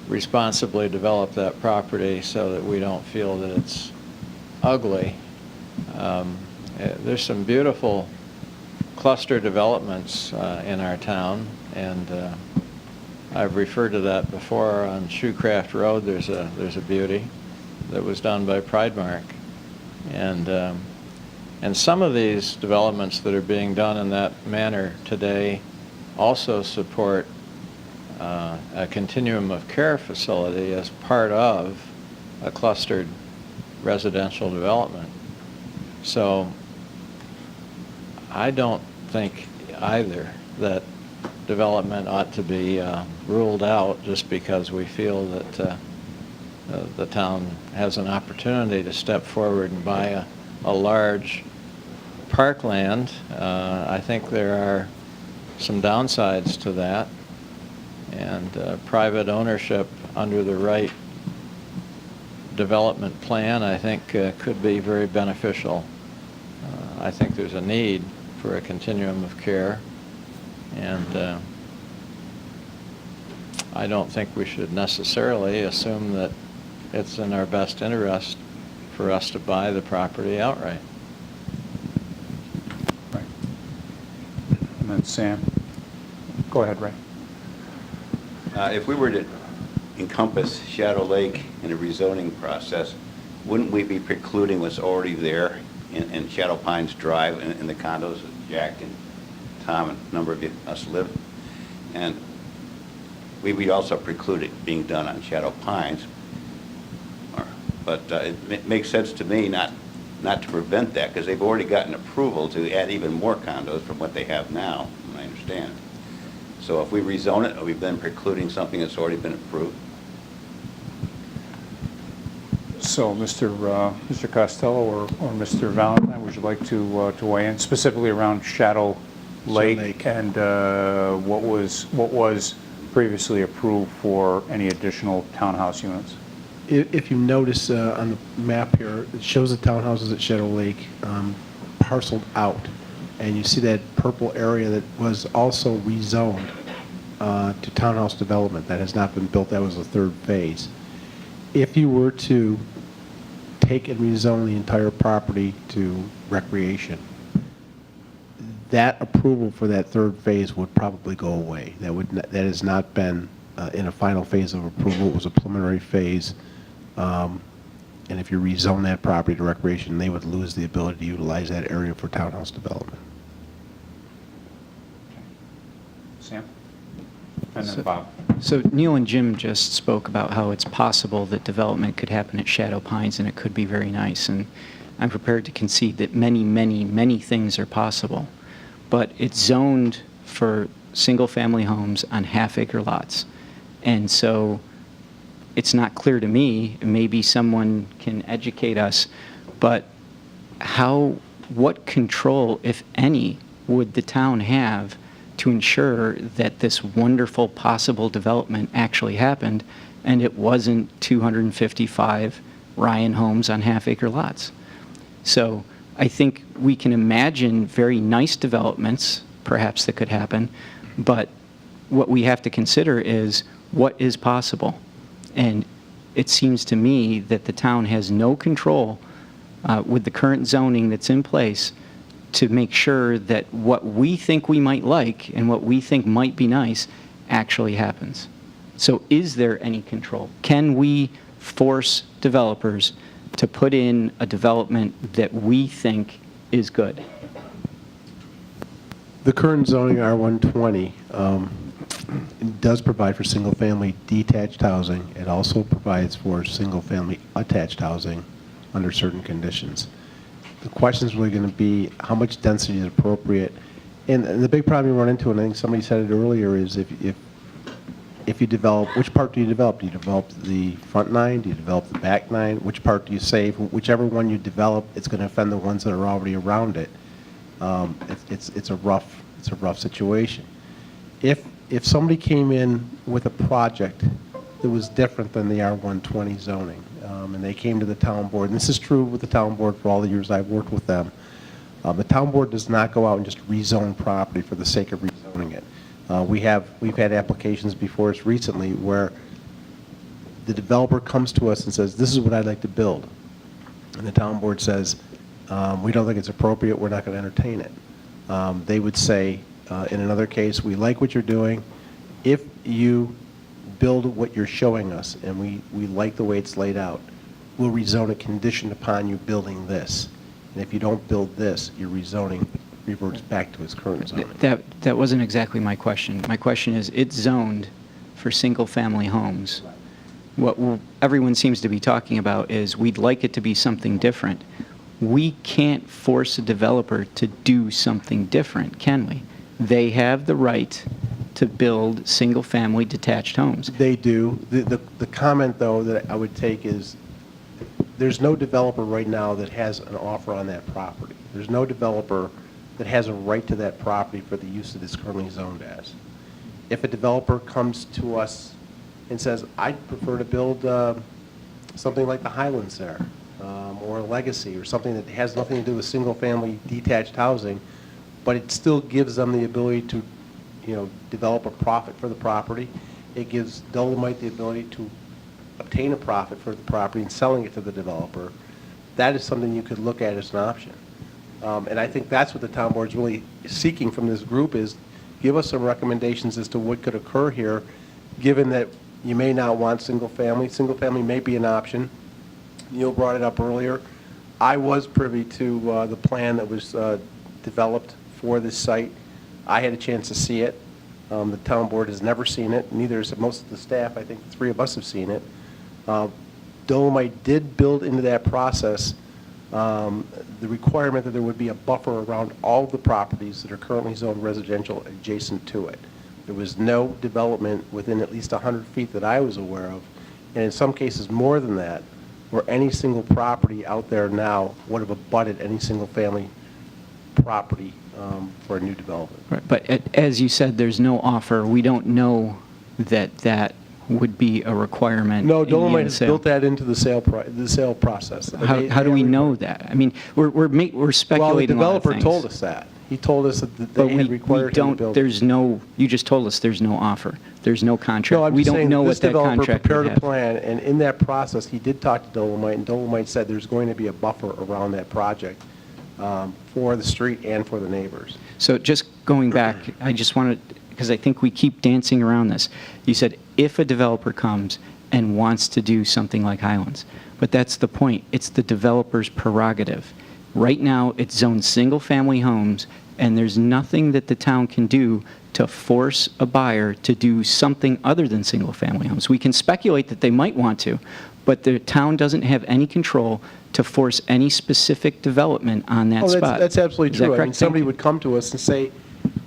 responsibly develop that property so that we don't feel that it's ugly. There's some beautiful cluster developments in our town, and I've referred to that before. On Shoecraft Road, there's a beauty that was done by Pridemark, and some of these developments that are being done in that manner today also support a continuum of care facility as part of a clustered residential development. So I don't think either that development ought to be ruled out just because we feel that the town has an opportunity to step forward and buy a large parkland. I think there are some downsides to that, and private ownership under the right development plan, I think, could be very beneficial. I think there's a need for a continuum of care, and I don't think we should necessarily assume that it's in our best interest for us to buy the property outright. Right. And then Sam. Go ahead, Ray. If we were to encompass Shadow Lake in a rezoning process, wouldn't we be precluding what's already there in Shadow Pines Drive in the condos that Jack and Tom and a number of us live? And we'd also preclude it being done on Shadow Pines. But it makes sense to me not to prevent that, because they've already gotten approval to add even more condos from what they have now, I understand. So if we rezone it, are we then precluding something that's already been approved? So, Mr. Costello or Mr. Valentine, would you like to weigh in specifically around Shadow Lake and what was previously approved for any additional townhouse units? If you notice on the map here, it shows the townhouses at Shadow Lake parceled out, and you see that purple area that was also rezoned to townhouse development that has not been built. That was the third phase. If you were to take and rezone the entire property to recreation, that approval for that third phase would probably go away. That has not been in a final phase of approval. It was a preliminary phase. And if you rezone that property to recreation, they would lose the ability to utilize that area for townhouse development. Sam? And then Bob. So Neil and Jim just spoke about how it's possible that development could happen at Shadow Pines, and it could be very nice. And I'm prepared to concede that many, many, many things are possible. But it's zoned for single-family homes on half-acre lots. And so it's not clear to me, maybe someone can educate us, but what control, if any, would the town have to ensure that this wonderful possible development actually happened and it wasn't 255 Ryan homes on half-acre lots? So I think we can imagine very nice developments, perhaps, that could happen, but what we have to consider is what is possible. And it seems to me that the town has no control with the current zoning that's in place to make sure that what we think we might like and what we think might be nice actually happens. So is there any control? Can we force developers to put in a development that we think is good? The current zoning R120 does provide for single-family detached housing. It also provides for single-family attached housing under certain conditions. The question is really going to be how much density is appropriate. And the big problem you run into, and I think somebody said it earlier, is if you develop, which part do you develop? Do you develop the front 9? Do you develop the back 9? Which part do you save? Whichever one you develop, it's going to offend the ones that are already around it. It's a rough situation. If somebody came in with a project that was different than the R120 zoning, and they came to the town board, and this is true with the town board for all the years I've worked with them, the town board does not go out and just rezone property for the sake of rezoning it. We've had applications before us recently where the developer comes to us and says, this is what I'd like to build. And the town board says, we don't think it's appropriate, we're not going to entertain it. They would say, in another case, we like what you're doing. If you build what you're showing us and we like the way it's laid out, we'll rezone it conditioned upon you building this. And if you don't build this, your rezoning reverts back to its current zoning. That wasn't exactly my question. My question is, it's zoned for single-family homes. What everyone seems to be talking about is we'd like it to be something different. We can't force a developer to do something different, can we? They have the right to build single-family detached homes. They do. The comment, though, that I would take is there's no developer right now that has an offer on that property. There's no developer that has a right to that property for the use that it's currently zoned as. If a developer comes to us and says, I'd prefer to build something like the Highlands there, or a Legacy, or something that has nothing to do with single-family detached housing, but it still gives them the ability to, develop a profit for the property. It gives Dolomite the ability to obtain a profit for the property and selling it to the developer. That is something you could look at as an option. And I think that's what the town board is really seeking from this group, is give us some recommendations as to what could occur here, given that you may not want single family. Single family may be an option. Neil brought it up earlier. I was privy to the plan that was developed for this site. I had a chance to see it. The town board has never seen it. Neither has most of the staff. I think the three of us have seen it. Dolomite did build into that process the requirement that there would be a buffer around all the properties that are currently zoned residential adjacent to it. There was no development within at least 100 feet that I was aware of, and in some cases more than that, where any single property out there now would have abutted any single family property for a new development. Right, but as you said, there's no offer. We don't know that would be a requirement. No, in the Dolomite has sale. built that into the sale process. How do we know that? I mean, we're speculating. Well, the a lot of developer things. told us that. He told us that But they had we required him to don't, build. there's no, you just told us there's no offer. There's no contract. No, I'm We just don't saying, know this what that developer contract would prepared a have. plan, and in that process, he did talk to Dolomite, and Dolomite said there's going to be a buffer around that project for the street and for the neighbors. So just going back, I just wanted, because I think we keep dancing around this. You said if a developer comes and wants to do something like Highlands, but that's the point. It's the developer's prerogative. Right now, it's zoned single-family homes, and there's nothing that the town can do to force a buyer to do something other than single-family homes. We can speculate that they might want to, but the town doesn't have any control to force any specific development on that Oh, spot. that's absolutely Is that true. I mean, correct? somebody Thank you. would come to us and say,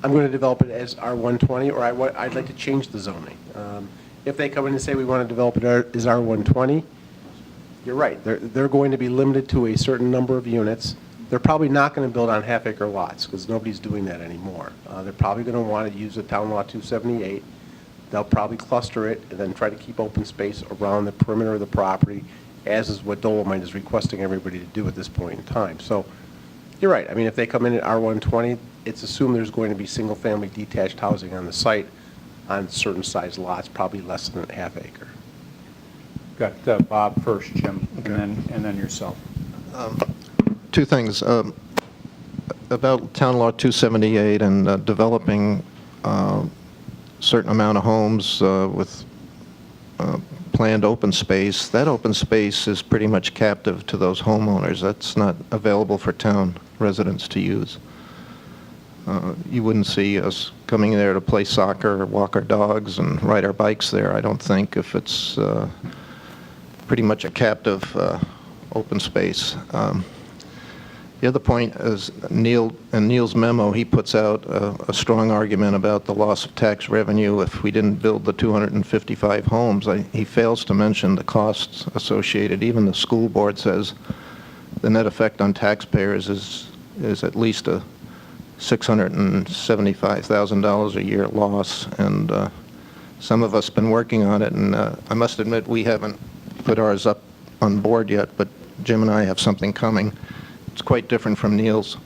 I'm going to develop it as R120, or I'd like to change the zoning. If they come in and say, we want to develop it as R120, you're right. They're going to be limited to a certain number of units. They're probably not going to build on half-acre lots, because nobody's doing that anymore. They're probably going to want to use the Town Law 278. They'll probably cluster it and then try to keep open space around the perimeter of the property, as is what Dolomite is requesting everybody to do at this point in time. So you're right. I mean, if they come in at R120, it's assumed there's going to be single-family detached housing on the site on certain size lots, probably less than a half acre. Got Bob first, Jim, and then yourself. Two things. About Town Law 278 and developing certain amount of homes with planned open space. That open space is pretty much captive to those homeowners. That's not available for town residents to use. You wouldn't see us coming there to play soccer or walk our dogs and ride our bikes there, I don't think, if it's pretty much a captive open space. The other point is Neil's memo, he puts out a strong argument about the loss of tax revenue if we didn't build the 255 homes. He fails to mention the costs associated. Even the school board says the net effect on taxpayers is at least a $675,000 a year loss, and some of us have been working on it, and I must admit we haven't put ours up on board yet, but Jim and I have something coming. It's quite different from Neil's.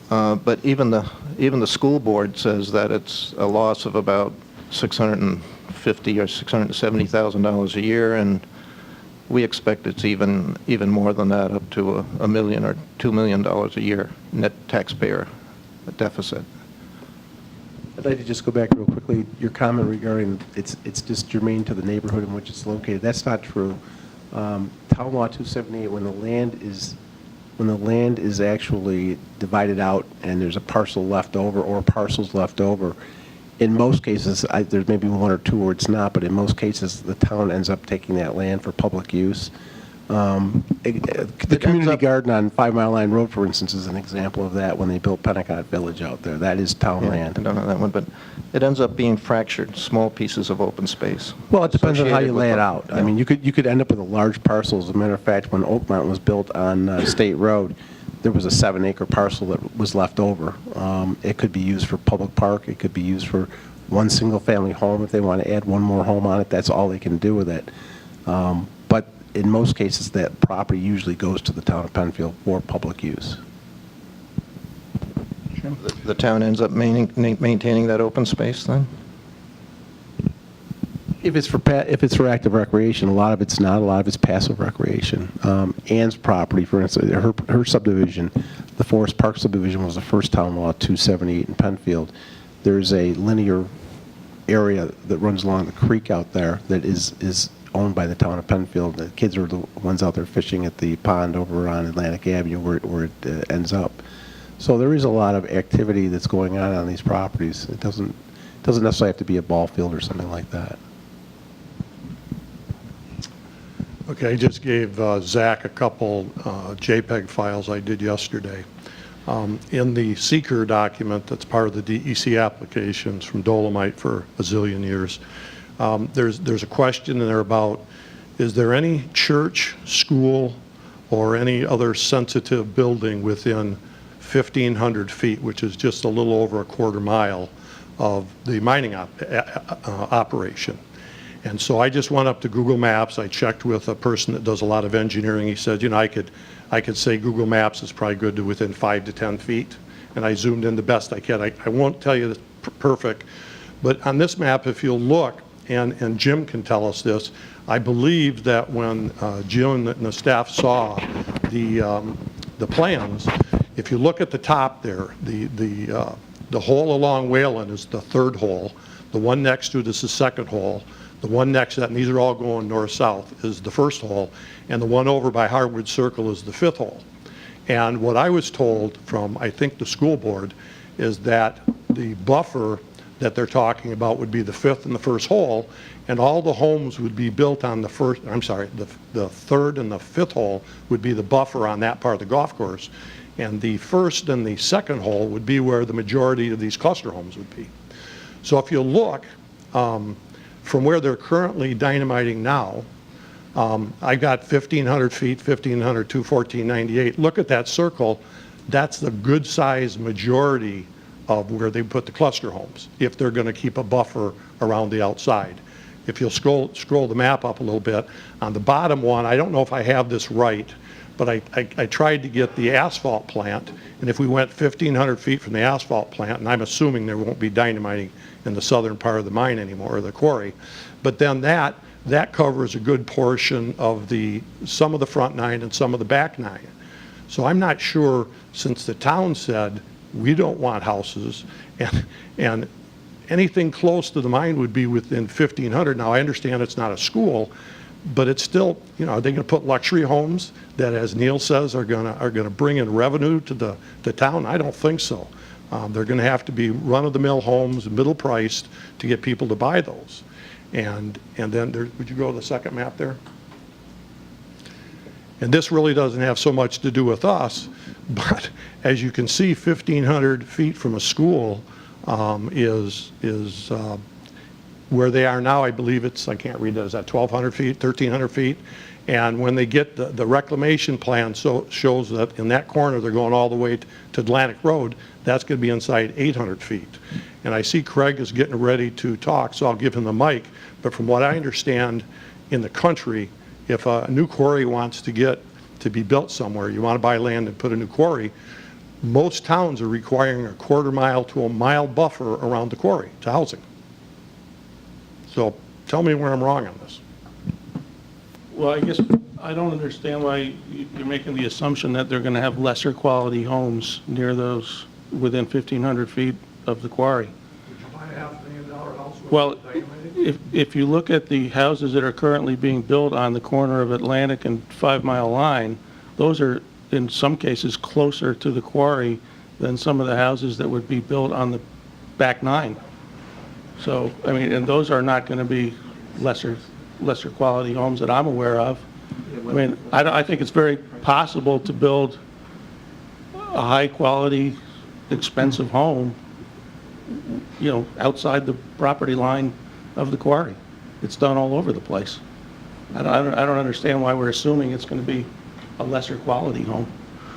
But even the school board says that it's a loss of about $650,000 or $670,000 a year, and we expect it's even more than that, up to $1 million or $2 million a year net taxpayer deficit. I'd like to just go back real quickly. Your comment regarding it's just germane to the neighborhood in which it's located. That's not true. Town Law 278, when the land is actually divided out and there's a parcel left over or parcels left over, in most cases, there's maybe one or two where it's not, but in most cases, the town ends up taking that land for public use. The community garden on 5 Mile Line Road, for instance, is an example of that when they built Pennacott Village out there. That is town land. I don't know that one, but it ends up being fractured, small pieces of open space. Well, it depends on how you associated lay it with out. the- I mean, you could end up with a large parcel. As a matter of fact, when Oak Mountain was built on State Road, there was a 7-acre parcel that was left over. It could be used for public park. It could be used for one single-family home. If they want to add one more home on it, that's all they can do with it. But in most cases, that property usually goes to the town of Penfield for public use. The town ends up maintaining that open space then? If it's for active recreation, a lot of it's not. A lot of it's passive recreation. Ann's property, for instance, her subdivision, the Forest Park subdivision, was the first Town Law 278 in Penfield. There's a linear area that runs along the creek out there that is owned by the town of Penfield. The kids are the ones out there fishing at the pond over on Atlantic Avenue where it ends up. So there is a lot of activity that's going on these properties. It doesn't necessarily have to be a ball field or something like that. Okay, I just gave Zach a couple JPEG files I did yesterday. In the seeker document that's part of the DEC applications from Dolomite for a zillion years, there's a question in there about, is there any church, school, or any other sensitive building within 1,500 feet, which is just a little over a quarter mile of the mining operation? And so I just went up to Google Maps. I checked with a person that does a lot of engineering. He said, you know, I could say Google Maps is probably good to within 5 to 10 feet. and I zoomed in the best I can. I won't tell you it's perfect, but on this map, if you'll look, and Jim can tell us this, I believe that when Jim and the staff saw the plans, if you look at the top there, the hole along Whalen is the third hole. The one next to it is the second hole. The one next to that, and these are all going north-south, is the first hole. And the one over by Harwood Circle is the fifth hole. And what I was told from, I think, the school board is that the buffer that they're talking about would be the fifth and the first hole, and all the homes would be built on the the third and the fifth hole would be the buffer on that part of the golf course. And the first and the second hole would be where the majority of these cluster homes would be. So if you look from where they're currently dynamiting now, I got 1,500 feet, 1,500 to 1,498. Look at that circle. That's the good size majority of where they put the cluster homes, if they're going to keep a buffer around the outside. If you'll scroll the map up a little bit, on the bottom one, I don't know if I have this right, but I tried to get the asphalt plant, and if we went 1,500 feet from the asphalt plant, and I'm assuming there won't be dynamiting in the southern part of the mine anymore, or the quarry, but then that covers a good portion of some of the front 9 and some of the back 9. So I'm not sure, since the town said we don't want houses, and anything close to the mine would be within 1,500. Now I understand it's not a school, but it's still, are they going to put luxury homes that, as Neil says, are going to bring in revenue to the town? I don't think so. They're going to have to be run-of-the-mill homes, middle priced, to get people to buy those. And then would you go to the second map there? And this really doesn't have so much to do with us, but as you can see, 1,500 feet from a school is where they are now. I believe it's, I can't read that, is that 1,200 feet, 1,300 feet? And when they get the reclamation plan shows that in that corner they're going all the way to Atlantic Road, that's going to be inside 800 feet. And I see Craig is getting ready to talk, so I'll give him the mic. But from what I understand in the country, if a new quarry wants to be built somewhere, you want to buy land and put a new quarry, most towns are requiring a 1/4 mile to a mile buffer around the quarry to housing. So tell me where I'm wrong on this. Well, I guess I don't understand why you're making the assumption that they're going to have lesser quality homes near those within 1,500 feet of the quarry. Would you buy a $500,000 house with Well, dynamiting? if you look at the houses that are currently being built on the corner of Atlantic and 5 Mile Line, those are in some cases closer to the quarry than some of the houses that would be built on the back 9. So, I mean, and those are not going to be lesser quality homes that I'm aware of. I mean, I think it's very possible to build a high quality, expensive home, outside the property line of the quarry. It's done all over the place. I don't understand why we're assuming it's going to be a lesser quality home.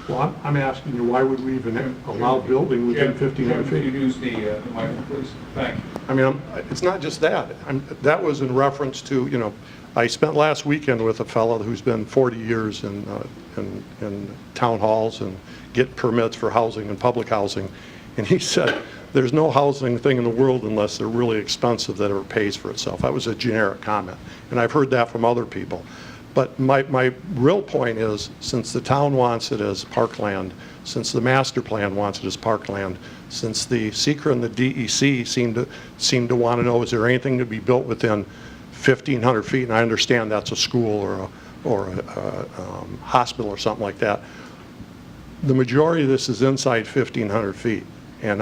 Well, I'm asking you, why would we even allow building within 1,500 feet? Use the mic, please. Thank you. I mean, it's not just that. That was in reference to, I spent last weekend with a fellow who's been 40 years in town halls and get permits for housing and public housing, and he said, there's no housing thing in the world unless they're really expensive that ever pays for itself. That was a generic comment, and I've heard that from other people. But my real point is, since the town wants it as parkland, since the master plan wants it as parkland, since the SECRA and the DEC seem to want to know, is there anything to be built within 1,500 feet? And I understand that's a school or a hospital or something like that. The majority of this is inside 1,500 feet, and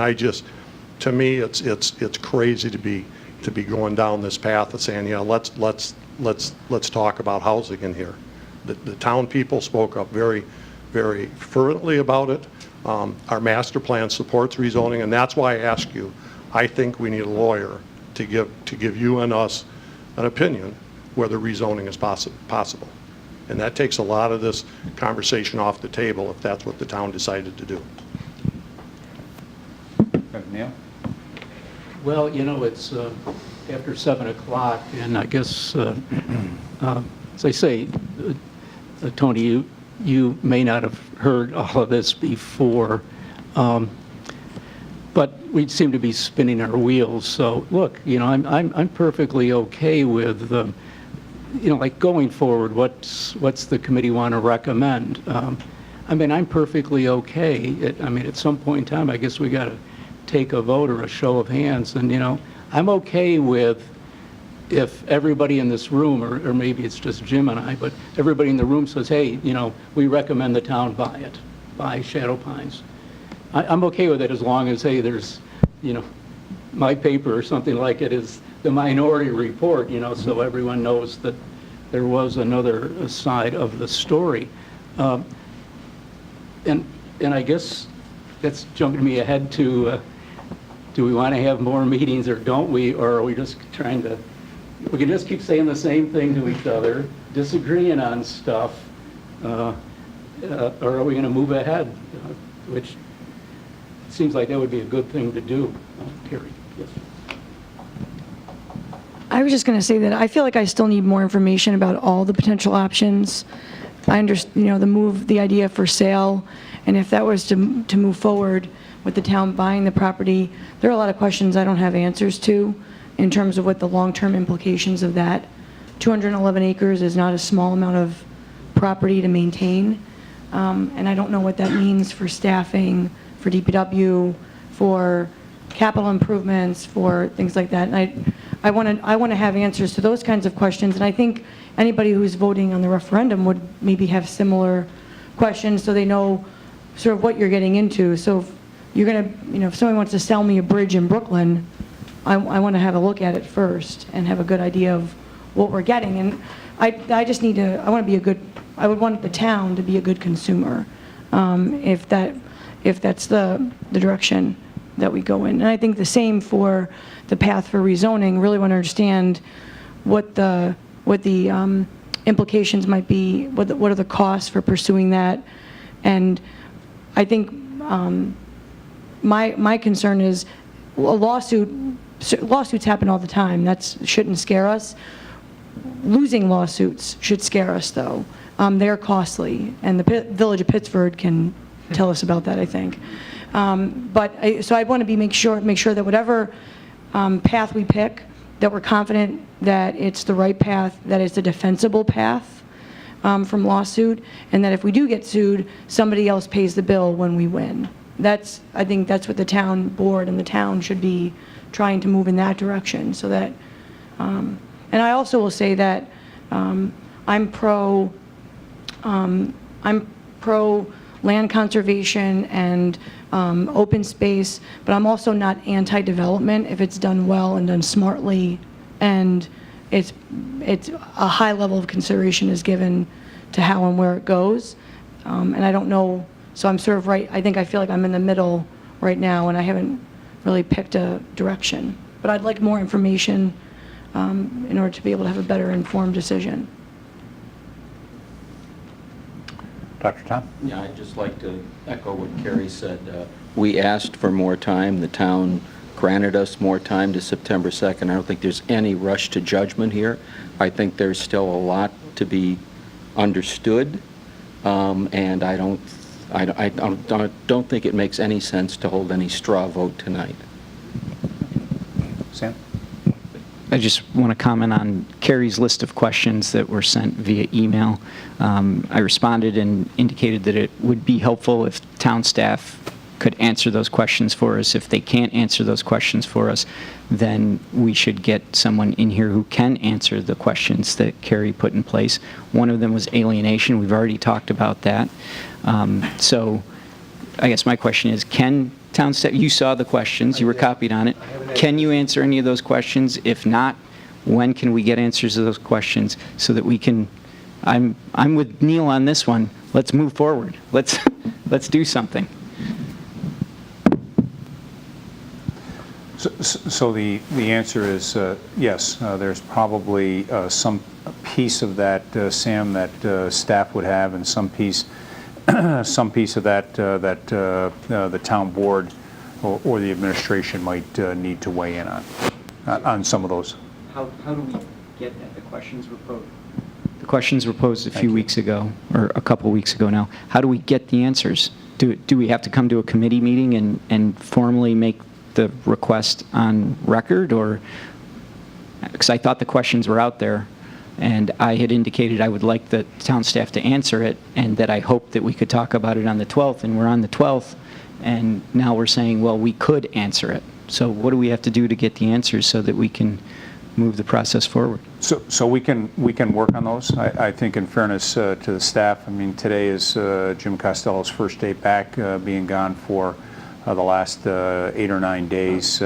to me, it's crazy to be going down this path of saying, let's talk about housing in here. The town people spoke up very, very fervently about it. Our master plan supports rezoning, and that's why I ask you, I think we need a lawyer to give you and us an opinion whether rezoning is possible. And that takes a lot of this conversation off the table if that's what the town decided to do. Neil? Well, it's after 7 o'clock, and I guess, as I say, Tony, you may not have heard all of this before. but we seem to be spinning our wheels. So, look, I'm perfectly okay with, like going forward, what's the committee want to recommend? I'm perfectly okay. At some point in time, I guess we got to take a vote or a show of hands. And, I'm okay with if everybody in this room, or maybe it's just Jim and I, but everybody in the room says, hey, we recommend the town buy Shadow Pines. I'm okay with it as long as, hey, there's, my paper or something like it is the minority report, so everyone knows that there was another side of the story. And I guess that's jumping me ahead to, do we want to have more meetings or don't we? Or are we just trying to, we can just keep saying the same thing to each other, disagreeing on stuff, or are we going to move ahead? Which seems like that would be a good thing to do. Terry, yes. I was just going to say that I feel like I still need more information about all the potential options. I understand, the idea for sale, and if that was to move forward with the town buying the property, there are a lot of questions I don't have answers to in terms of what the long-term implications of that. 211 acres is not a small amount of property to maintain, and I don't know what that means for staffing, for DPW, for capital improvements, for things like that. And I want to have answers to those kinds of questions, and I think anybody who's voting on the referendum would maybe have similar questions so they know sort of what you're getting into. So if you're going to, if somebody wants to sell me a bridge in Brooklyn, I want to have a look at it first and have a good idea of what we're getting. And I just need to, I would want the town to be a good consumer if that's the direction that we go in. And I think the same for the path for rezoning. Really want to understand what the implications might be, what are the costs for pursuing that. And I think my concern is lawsuits happen all the time. That shouldn't scare us. Losing lawsuits should scare us, though. They're costly, and the Village of Pittsford can tell us about that, I think. So I want to make sure that whatever path we pick, that we're confident that it's the right path, that it's a defensible path from lawsuit, and that if we do get sued, somebody else pays the bill when we win. I think that's what the town board and the town should be trying to move in that direction, so that, and I also will say that I'm pro land conservation and open space, but I'm also not anti-development if it's done well and done smartly, and it's a high level of consideration is given to how and where it goes. And I don't know, so I'm sort of right, I feel like I'm in the middle right now, and I haven't really picked a direction. But I'd like more information in order to be able to have a better informed decision. Dr. Tom? Yeah, I'd just like to echo what Carrie said. We asked for more time. The town granted us more time to September 2nd. I don't think there's any rush to judgment here. I think there's still a lot to be understood, and I don't think it makes any sense to hold any straw vote tonight. Sam? I just want to comment on Carrie's list of questions that were sent via email. I responded and indicated that it would be helpful if town staff could answer those questions for us. If they can't answer those questions for us, then we should get someone in here who can answer the questions that Carrie put in place. One of them was alienation. We've already talked about that. So I guess my question is, can town staff, you saw the questions, you were copied on it. Can you answer any of those questions? If not, when can we get answers to those questions so that we can, I'm with Neil on this one. Let's move forward. Let's do something. So the answer is yes. There's probably some piece of that, Sam, that staff would have, and some piece of that the town board or the administration might need to weigh in on some of those. How do we get that? The questions were posed. The questions were posed a few weeks ago, or a couple weeks ago now. How do we get the answers? do we have to come to a committee meeting and formally make the request on record, or, because I thought the questions were out there, and I had indicated I would like the town staff to answer it, and that I hoped that we could talk about it on the 12th, and we're on the 12th, and now we're saying, well, we could answer it. So what do we have to do to get the answers so that we can move the process forward? So we can work on those. I think in fairness to the staff, I mean, today is Jim Costello's first day back, being gone for the last 8 or 9 days.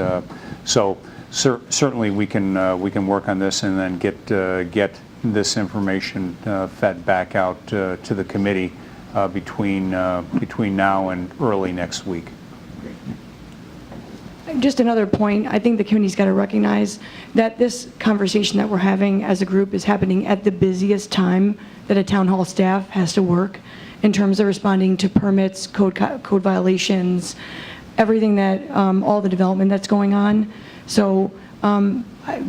So certainly we can work on this and then get this information fed back out to the committee between now and early next week. Just another point, I think the committee's got to recognize that this conversation that we're having as a group is happening at the busiest time that a town hall staff has to work in terms of responding to permits, code violations, everything that, all the development that's going on. So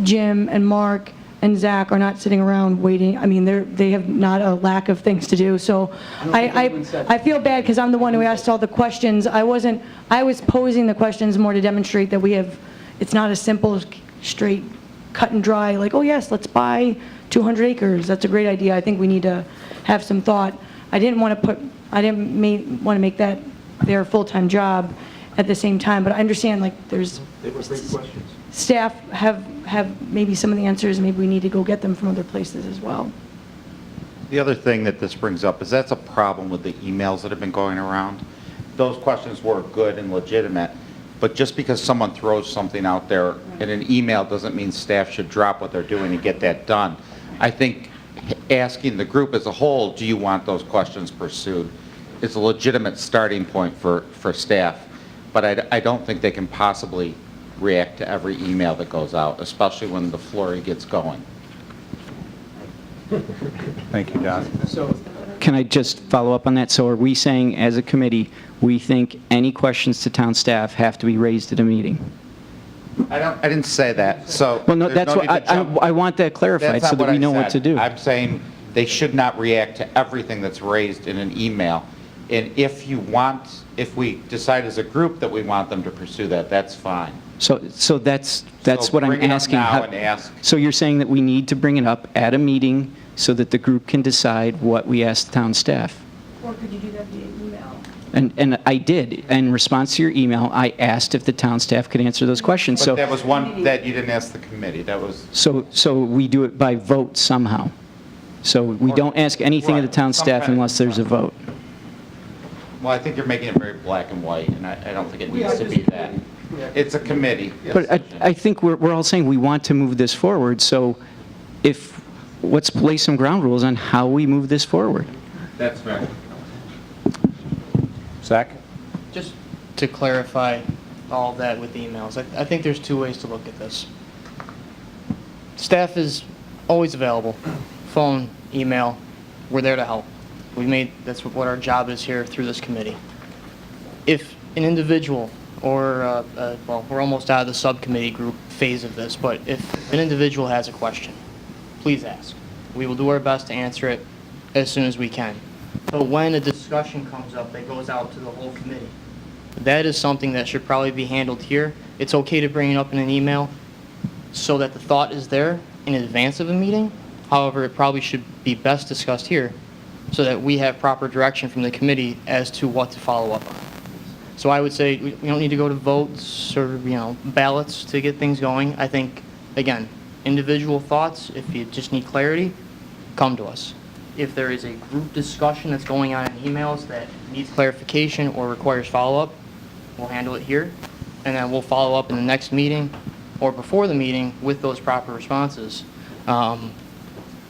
Jim and Mark and Zach are not sitting around waiting. I mean, they have not a lack of things to do. So I feel bad because I'm the one who asked all the questions. I was posing the questions more to demonstrate that it's not a simple, straight, cut and dry, like, oh yes, let's buy 200 acres. That's a great idea. I think we need to have some thought. I didn't want to make that their full-time job at the same time, but I understand, like, They were great questions. staff have maybe some of the answers, maybe we need to go get them from other places as well. The other thing that this brings up is that's a problem with the emails that have been going around. Those questions were good and legitimate, but just because someone throws something out there in an email doesn't mean staff should drop what they're doing and get that done. I think asking the group as a whole, do you want those questions pursued, is a legitimate starting point for staff. But I don't think they can possibly react to every email that goes out, especially when the flurry gets going. Thank you, Don. So can I just follow up on that? So are we saying, as a committee, we think any questions to town staff have to be raised at a meeting? I didn't say that, so... Well, no, there's that's no what, need to jump. I want that clarified so that we know what to do. I'm saying they should not react to everything that's raised in an email. And if we decide as a group that we want them to pursue that, that's fine. So that's what I'm bring it up asking. now and ask. So you're saying that we need to bring it up at a meeting so that the group can decide what we ask the town staff? Or could you do that via email? And I did. In response to your email, I asked if the town staff could answer those questions. But So that was one that you didn't ask the committee. That was... So we do it by vote somehow. So we don't ask anything of the town staff unless there's a vote. Well, I think you're making it very black and white, and I don't think it needs to be that. It's a committee. But I think we're all saying we want to move this forward, so let's lay some ground rules on how we move this forward. That's fair. Zach? Just to clarify all of that with the emails, I think there's two ways to look at this. Staff is always available. Phone, email, we're there to help. That's what our job is here through this committee. If an individual or, well, we're almost out of the subcommittee group phase of this, but if an individual has a question, please ask. We will do our best to answer it as soon as we can. But when a discussion comes up that goes out to the whole committee, that is something that should probably be handled here. It's okay to bring it up in an email so that the thought is there in advance of a meeting. However, it probably should be best discussed here so that we have proper direction from the committee as to what to follow up on. So I would say we don't need to go to votes or, ballots to get things going. I think, again, individual thoughts, if you just need clarity, come to us. If there is a group discussion that's going on in emails that needs clarification or requires follow-up, we'll handle it here, and then we'll follow up in the next meeting or before the meeting with those proper responses,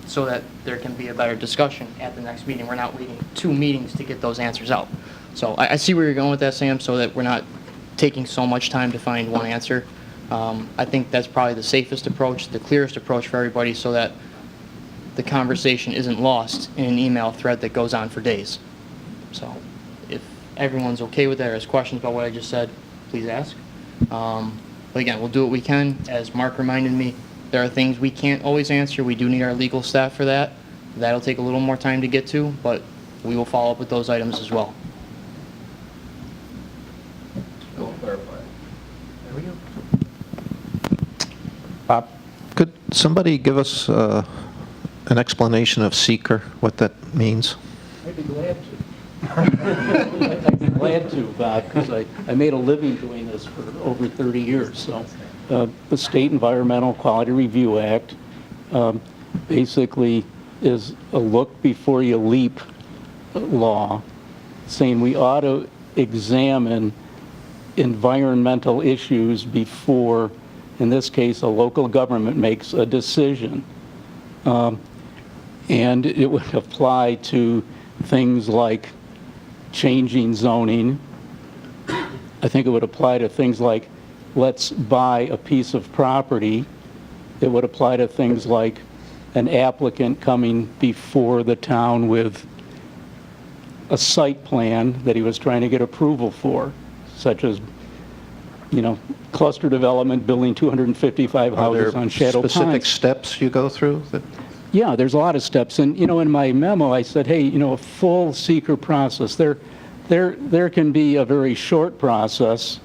so that there can be a better discussion at the next meeting. We're not waiting 2 meetings to get those answers out. So I see where you're going with that, Sam, so that we're not taking so much time to find one answer. I think that's probably the safest approach, the clearest approach for everybody, so that the conversation isn't lost in an email thread that goes on for days. So if everyone's okay with that or has questions about what I just said, please ask. But again, we'll do what we can. As Mark reminded me, there are things we can't always answer. We do need our legal staff for that. That'll take a little more time to get to, but we will follow up with those items as well. Bob? Could somebody give us an explanation of seeker, what that means? I'd be glad to. I'd be glad to, Bob, because I made a living doing this for over 30 years. So the State Environmental Quality Review Act basically is a look before you leap law, saying we ought to examine environmental issues before, in this case, a local government makes a decision. And it would apply to things like changing zoning. I think it would apply to things like, let's buy a piece of property. It would apply to things like an applicant coming before the town with a site plan that he was trying to get approval for, such as, cluster development, building 255 houses on Shadow Pines. Specific steps you go through? Yeah, there's a lot of steps. And, in my memo, I said, hey, a full seeker process. There can be a very short process,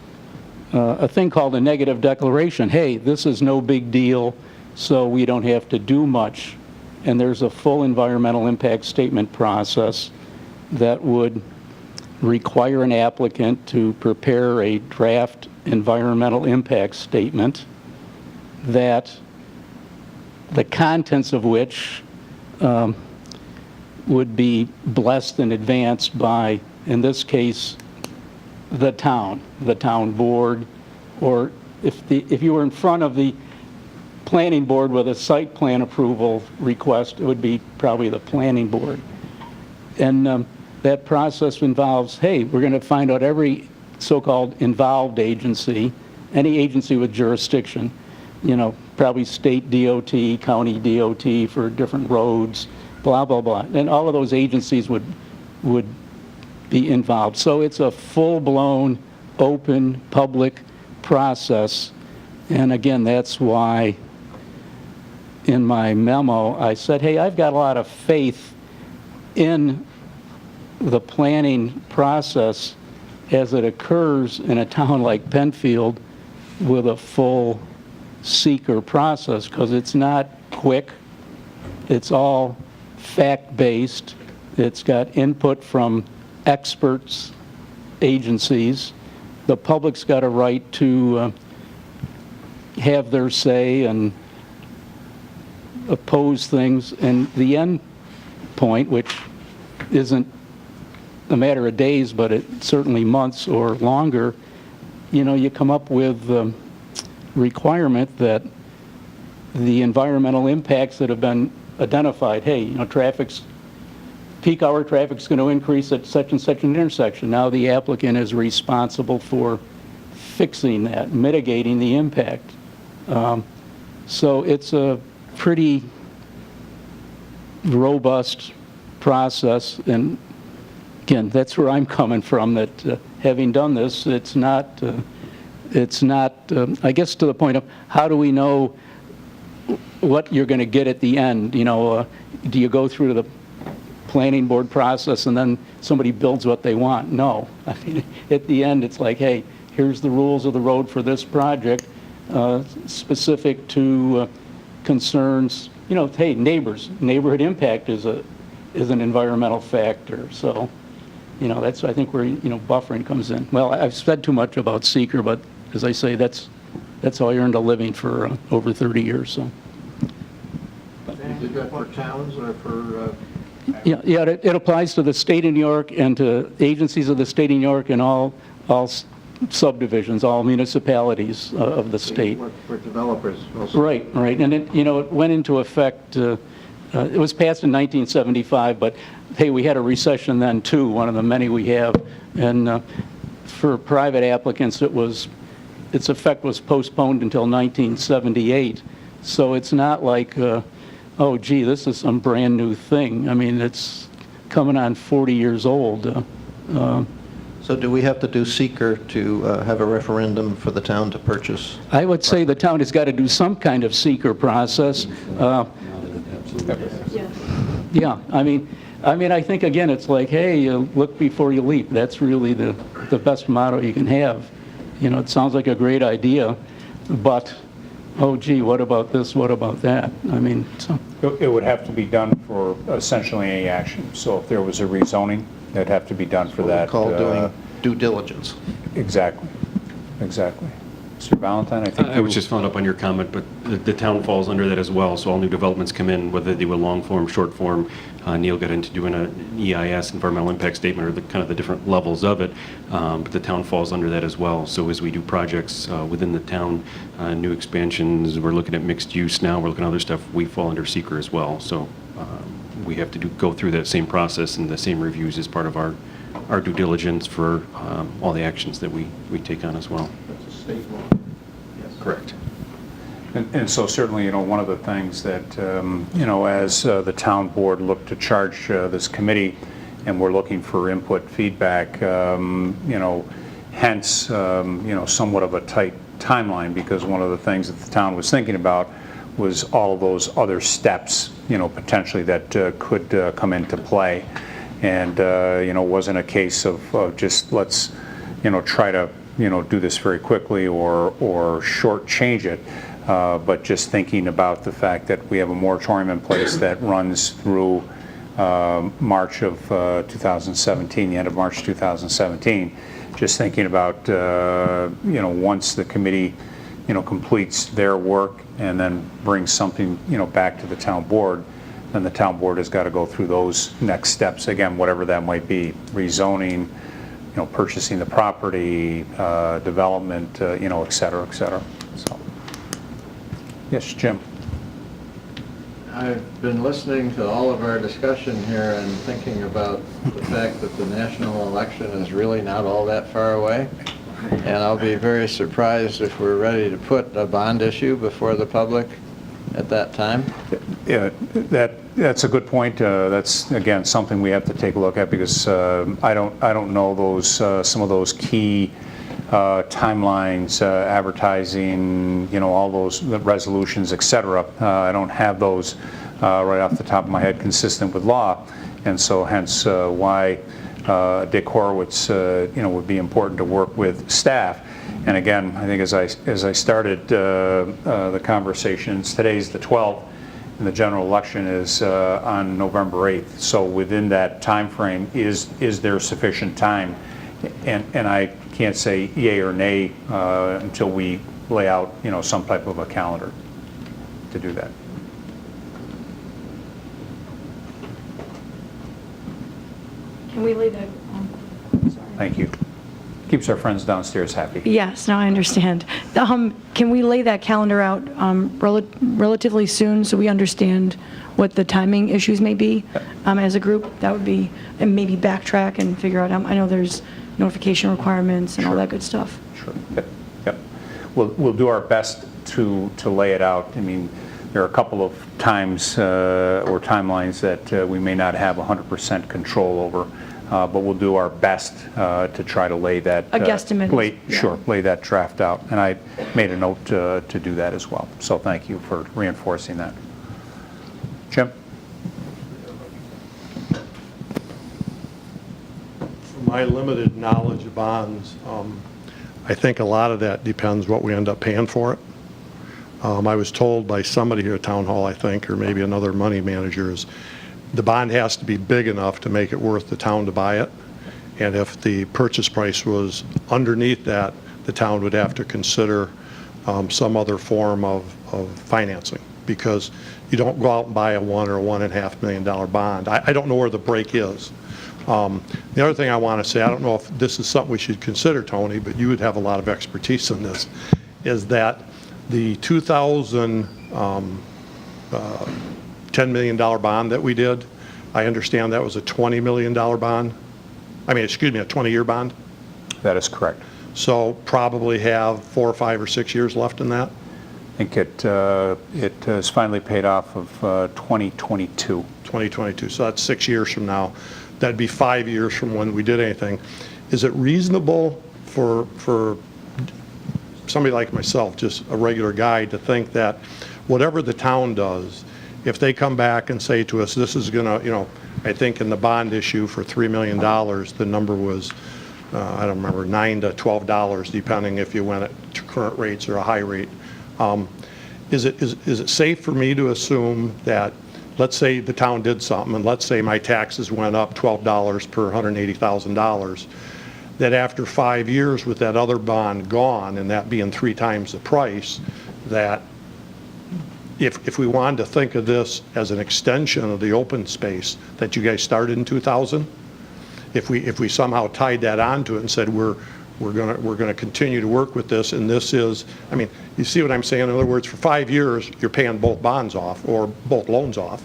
a thing called a negative declaration. Hey, this is no big deal, so we don't have to do much. And there's a full environmental impact statement process that would require an applicant to prepare a draft environmental impact statement that the contents of which would be blessed in advance by, in this case, the town board, or if you were in front of the planning board with a site plan approval request, it would be probably the planning board. And that process involves, hey, we're going to find out every so-called involved agency, any agency with jurisdiction, probably state DOT, county DOT for different roads, blah, blah, blah. And all of those agencies would be involved. So it's a full-blown, open, public process. And again, that's why in my memo I said, hey, I've got a lot of faith in the planning process as it occurs in a town like Penfield with a full seeker process, because it's not quick, it's all fact-based, it's got input from experts, agencies, the public's got a right to have their say and oppose things, and the end point, which isn't a matter of days, but it's certainly months or longer, you come up with the requirement that the environmental impacts that have been identified, hey, peak hour traffic's going to increase at such and such an intersection. Now the applicant is responsible for fixing that, mitigating the impact. So it's a pretty robust process, and again, that's where I'm coming from, that having done this, it's not, I guess, to the point of how do we know what you're going to get at the end? Do you go through the planning board process and then somebody builds what they want? No. I mean, at the end, it's like, hey, here's the rules of the road for this project, specific to concerns, hey, neighborhood impact is an environmental factor. So, that's, I think, where, buffering comes in. Well, I've said too much about seeker, but as I say, that's how I earned a living for over 30 years. So. Is that for towns or for? Yeah, it applies to the state of New York and to agencies of the state of New York and all subdivisions, all municipalities of the state. For developers also. Right, and it went into effect, it was passed in 1975, but hey, we had a recession then too, one of the many we have, and for private applicants, its effect was postponed until 1978, so it's not like, oh gee, this is some brand new thing. I mean, it's coming on 40 years old. So do we have to do seeker to have a referendum for the town to purchase? I would say the town has got to do some kind of seeker process. Yeah, I mean, I think, again, it's like, hey, look before you leap. That's really the best motto you can have. It sounds like a great idea, but oh gee, what about this, what about that? I mean, so, It would have to be done for essentially any action. So if there was a rezoning, it'd have to be done for What we that. call doing due diligence. Exactly, exactly. Mr. Valentine, I think I was you- just following up on your comment, but the town falls under that as well, so all new developments come in, whether they were long form, short form. Neil got into doing an EIS, environmental impact statement, or the kind of the different levels of it, but the town falls under that as well. So as we do projects within the town, new expansions, we're looking at mixed use now, we're looking at other stuff, we fall under seeker as well. So we have to go through that same process and the same reviews as part of our due diligence for all the actions that we take on as well. that's a state law. Correct. And so certainly, one of the things that, as the town board looked to charge this committee, and we're looking for input, feedback, hence, somewhat of a tight timeline, because one of the things that the town was thinking about was all of those other steps, potentially that could come into play. And, wasn't a case of just let's, try to, do this very quickly or shortchange it. But just thinking about the fact that we have a moratorium in place that runs through March of 2017, the end of March 2017. Just thinking about, once the committee, completes their work and then brings something, back to the town board, then the town board has got to go through those next steps, again, whatever that might be, rezoning, purchasing the property, development, et cetera, et cetera. So. Yes, Jim. I've been listening to all of our discussion here and thinking about the fact that the national election is really not all that far away. And I'll be very surprised if we're ready to put a bond issue before the public at that time. Yeah, that's a good point. That's, again, something we have to take a look at, because I don't know those some of those key timelines, advertising, all those resolutions, et cetera. I don't have those right off the top of my head consistent with law, and so hence why Dick Horowitz, would be important to work with staff. And again, I think as I started the conversations, today's the 12th, and the general election is on November 8th. So within that time frame, is there sufficient time? And I can't say yay or nay until we lay out, some type of a calendar to do that. Can we lay that, Thank you. Keeps our friends downstairs happy. yes, now I understand. Can we lay that calendar out relatively soon so we understand what the timing issues may be as a group? That would be, and maybe backtrack and figure out, I know there's notification requirements and all that good stuff. Sure. Yep. We'll do our best to lay it out. I mean, there are a couple of times or timelines that we may not have 100% control over, but we'll do our best to try to lay that. A guesstimate. Sure, lay that draft out. And I made a note to do that as well. So thank you for reinforcing that. Jim? From my limited knowledge of bonds, I think a lot of that depends what we end up paying for it. I was told by somebody here at Town Hall, I think, or maybe another money manager, is the bond has to be big enough to make it worth the town to buy it. And if the purchase price was underneath that, the town would have to consider some other form of financing, because you don't go out and buy a $1 or $1.5 million bond. I don't know where the break is. The other thing I want to say, I don't know if this is something we should consider, Tony, but you would have a lot of expertise in this, is that the 2000 $10 million bond that we did, I understand that was a $20 million bond. I mean, excuse me, a 20-year bond? That is correct. So probably have 4 or 5 or 6 years left in that? I think it is finally paid off of 2022. 2022, so that's 6 years from now. That'd be 5 years from when we did anything. Is it reasonable for somebody like myself, just a regular guy, to think that whatever the town does, if they come back and say to us, this is going to, I think in the bond issue for $3 million, the number was, I don't remember, $9 to $12, depending if you went at current rates or a high rate. is it safe for me to assume that, let's say the town did something, and let's say my taxes went up $12 per $180,000, that after 5 years with that other bond gone, and that being 3 times the price, that if we wanted to think of this as an extension of the open space that you guys started in 2000, if we somehow tied that onto it and said we're going to continue to work with this, and this is, I mean, you see what I'm saying? In other words, for 5 years, you're paying both bonds off or both loans off,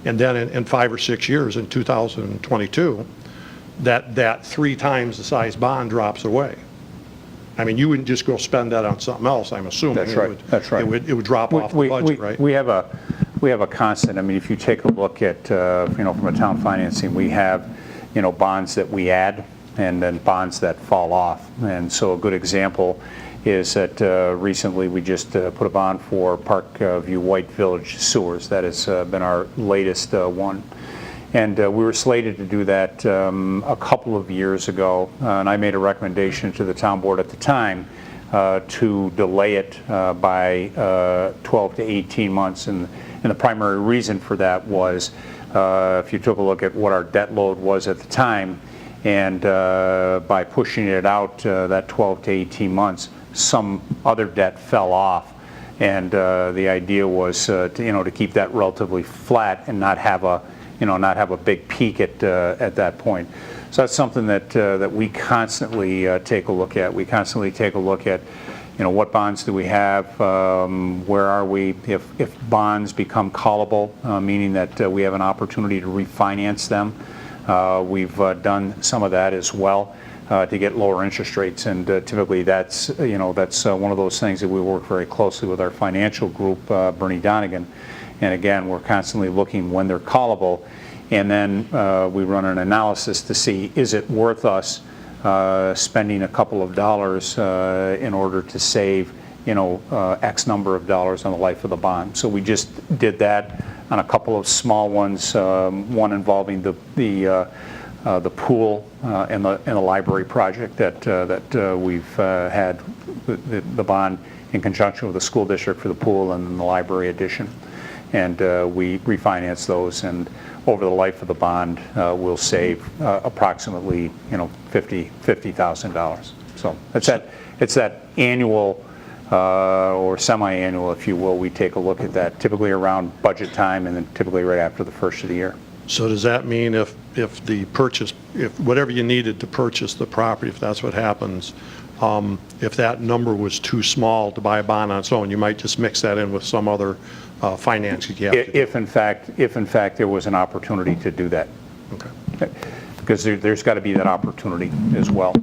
and then in 5 or 6 years, in 2022, that 3 times the size bond drops away. I mean, you wouldn't just go spend that on something else, I'm assuming. That's right. That's right. It would drop off the budget, right? We have a constant. I mean, if you take a look at, from a town financing, we have, bonds that we add and then bonds that fall off. And so a good example is that recently we just put a bond for Parkview White Village sewers. That has been our latest one. And we were slated to do that a couple of years ago, and I made a recommendation to the town board at the time to delay it by 12 to 18 months. And the primary reason for that was if you took a look at what our debt load was at the time, and by pushing it out that 12 to 18 months, some other debt fell off. And the idea was to keep that relatively flat and not have a big peak at that point. So that's something that we constantly take a look at. We constantly take a look at, what bonds do we have, where are we, if bonds become callable, meaning that we have an opportunity to refinance them. We've done some of that as well to get lower interest rates, and typically that's one of those things that we work very closely with our financial group, Bernie Donegan. And again, we're constantly looking when they're callable, and then we run an analysis to see, is it worth us spending a couple of dollars in order to save, X number of dollars on the life of the bond. So we just did that on a couple of small ones, one involving the pool and the library project that we've had the bond in conjunction with the school district for the pool and then the library addition. And we refinance those, and over the life of the bond, we'll save approximately, $50,000. So it's that annual or semi-annual, if you will. We take a look at that typically around budget time, and then typically right after the first of the year. So does that mean if whatever you needed to purchase the property, if that's what happens, if that number was too small to buy a bond on its own, you might just mix that in with some other financing you have to do? If in fact there was an opportunity to do that. Okay. Because there's got to be that opportunity as well.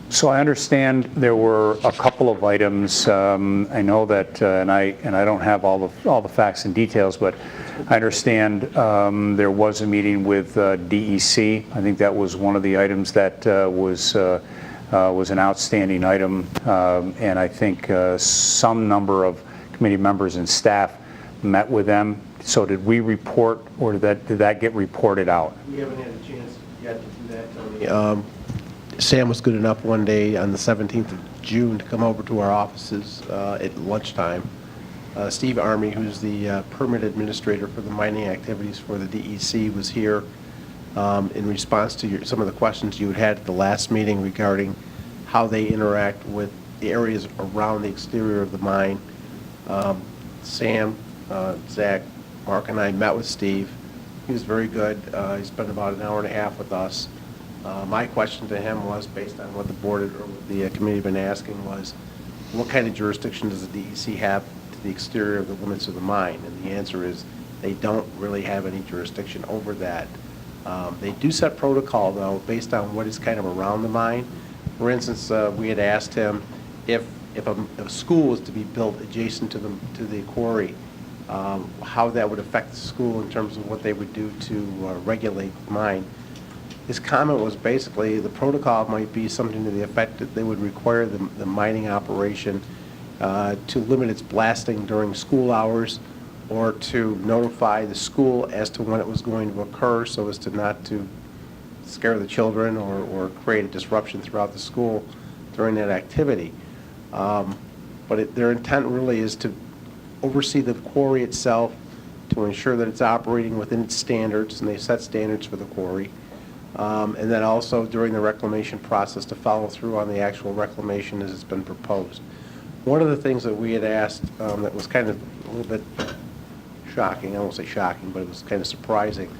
So I understand there were a couple of items. I know that, and I don't have all the facts and details, but I understand there was a meeting with DEC. I think that was one of the items that was an outstanding item, and I think some number of committee members and staff met with them. So did we report, or did that get reported out? We haven't had a chance yet to do that, Tony. Sam was good enough one day on the 17th of June to come over to our offices at lunchtime. Steve Army, who's the permit administrator for the mining activities for the DEC, was here in response to some of the questions you had at the last meeting regarding how they interact with the areas around the exterior of the mine. Sam, Zach, Mark, and I met with Steve. He was very good. He spent about an hour and a half with us. My question to him was, based on what the board or what the committee had been asking, was what kind of jurisdiction does the DEC have to the exterior of the limits of the mine? And the answer is they don't really have any jurisdiction over that. They do set protocol, though, based on what is kind of around the mine. For instance, we had asked him if a school was to be built adjacent to the quarry, how that would affect the school in terms of what they would do to regulate the mine. His comment was basically the protocol might be something to the effect that they would require the mining operation to limit its blasting during school hours, or to notify the school as to when it was going to occur so as to not to scare the children or create a disruption throughout the school during that activity. But their intent really is to oversee the quarry itself, to ensure that it's operating within its standards, and they set standards for the quarry. And then also during the reclamation process to follow through on the actual reclamation as it's been proposed. One of the things that we had asked that was kind of a little bit shocking, I won't say shocking, but it was kind of surprising,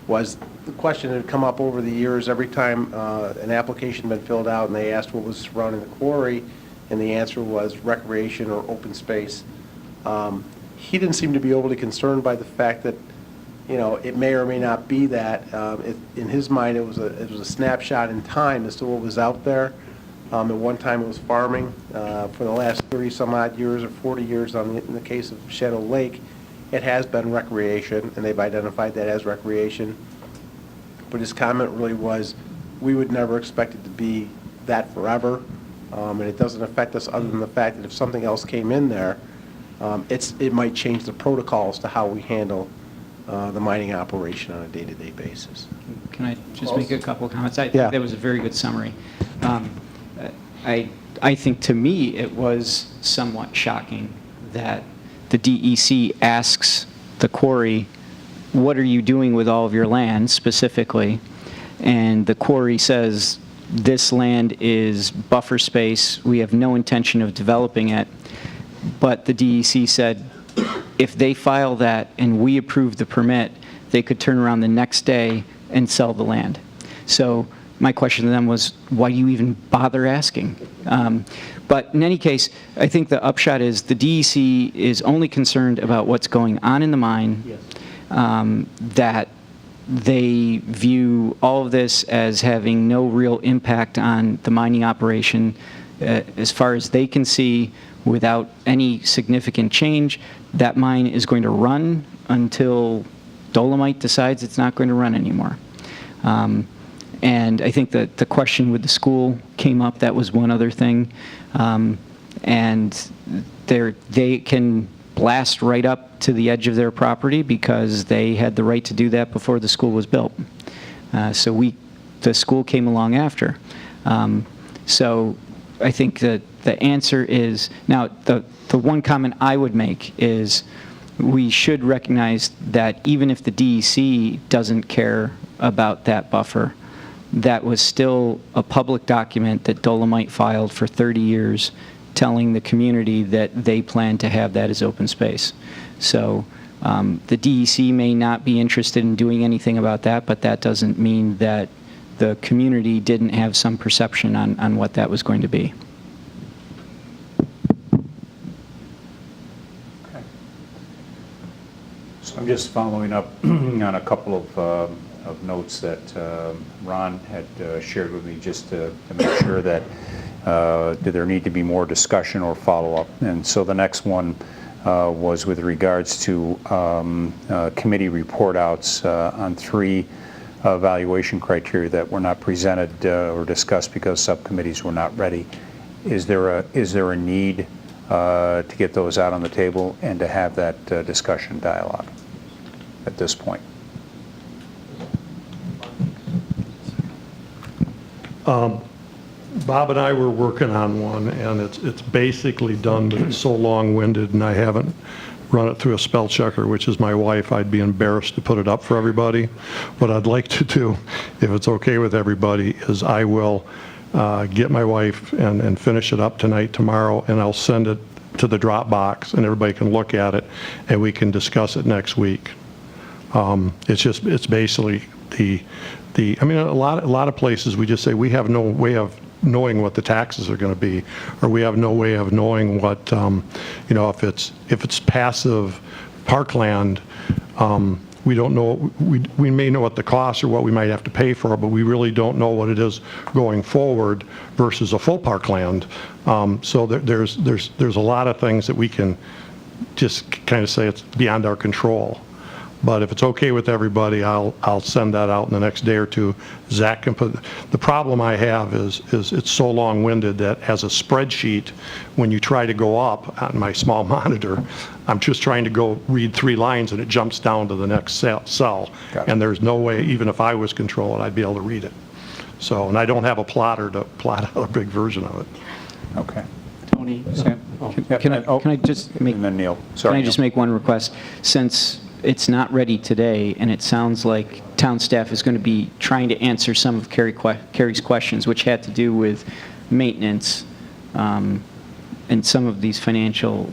was the question that had come up over the years every time an application had been filled out and they asked what was surrounding the quarry, and the answer was recreation or open space. He didn't seem to be overly concerned by the fact that, you know, it may or may not be that. In his mind, it was a snapshot in time as to what was out there. At one time, it was farming. For the last 30 some odd years or 40 years, in the case of Shadow Lake, it has been recreation, and they've identified that as recreation. But his comment really was, we would never expect it to be that forever, and it doesn't affect us other than the fact that if something else came in there, it might change the protocols to how we handle the mining operation on a day-to-day basis. Can I just make a couple of comments? I think Yeah. that was a very good summary. I think to me it was somewhat shocking that the DEC asks the quarry, what are you doing with all of your land specifically? And the quarry says, this land is buffer space, we have no intention of developing it. But the DEC said, if they file that and we approve the permit, they could turn around the next day and sell the land. So my question to them was, why do you even bother asking? But in any case, I think the upshot is the DEC is only concerned about what's going on in the mine, that they view all of this as having no real impact on the mining operation. As far as they can see, without any significant change, that mine is going to run until Dolomite decides it's not going to run anymore. And I think that the question with the school came up. That was one other thing. And they can blast right up to the edge of their property because they had the right to do that before the school was built. So the school came along after. So I think that the answer is, now the one comment I would make is we should recognize that even if the DEC doesn't care about that buffer, that was still a public document that Dolomite filed for 30 years telling the community that they plan to have that as open space. So the DEC may not be interested in doing anything about that, but that doesn't mean that the community didn't have some perception on what that was going to be. Okay. So I'm just following up on a couple of notes that Ron had shared with me just to make sure that did there need to be more discussion or follow-up. And so the next one was with regards to committee report outs on 3 evaluation criteria that were not presented or discussed because subcommittees were not ready. Is there a need to get those out on the table and to have that discussion dialogue at this point? Bob and I were working on one, and it's basically done, but it's so long-winded, and I haven't run it through a spell checker, which is my wife. I'd be embarrassed to put it up for everybody. What I'd like to do, if it's okay with everybody, is I will get my wife and finish it up tonight, tomorrow, and I'll send it to the Dropbox, and everybody can look at it, and we can discuss it next week. It's basically I mean, a lot of places we just say we have no way of knowing what the taxes are going to be, or we have no way of knowing what, you know, if it's passive parkland, we don't know, we may know what the costs or what we might have to pay for, but we really don't know what it is going forward versus a full parkland. So there's a lot of things that we can just kind of say it's beyond our control. But if it's okay with everybody, I'll send that out in the next day or two. Zach can put, the problem I have is it's so long-winded that as a spreadsheet, when you try to go up on my small monitor, I'm just trying to go read 3 lines and it jumps down to the next cell. And there's no way, even if I was controlling, I'd be able to read it. So, and I don't have a plotter to plot out a big version of it. Okay. Tony? Sam? Can I just make, And then Neil. can Sorry, I just Neil. make one request? Since it's not ready today, and it sounds like town staff is going to be trying to answer some of Carrie's questions, which had to do with maintenance and some of these financial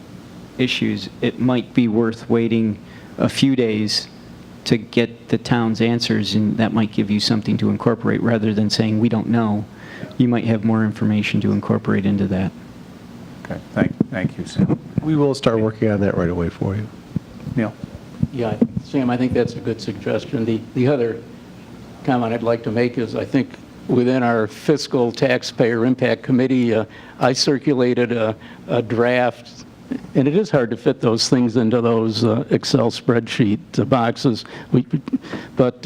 issues, it might be worth waiting a few days to get the town's answers, and that might give you something to incorporate rather than saying, we don't know. You might have more information to incorporate into that. Okay, thank you, Sam. We will start working on that right away for you. Neil? Yeah, Sam, I think that's a good suggestion. The other comment I'd like to make is I think within our fiscal taxpayer impact committee, I circulated a draft, and it is hard to fit those things into those Excel spreadsheet boxes. But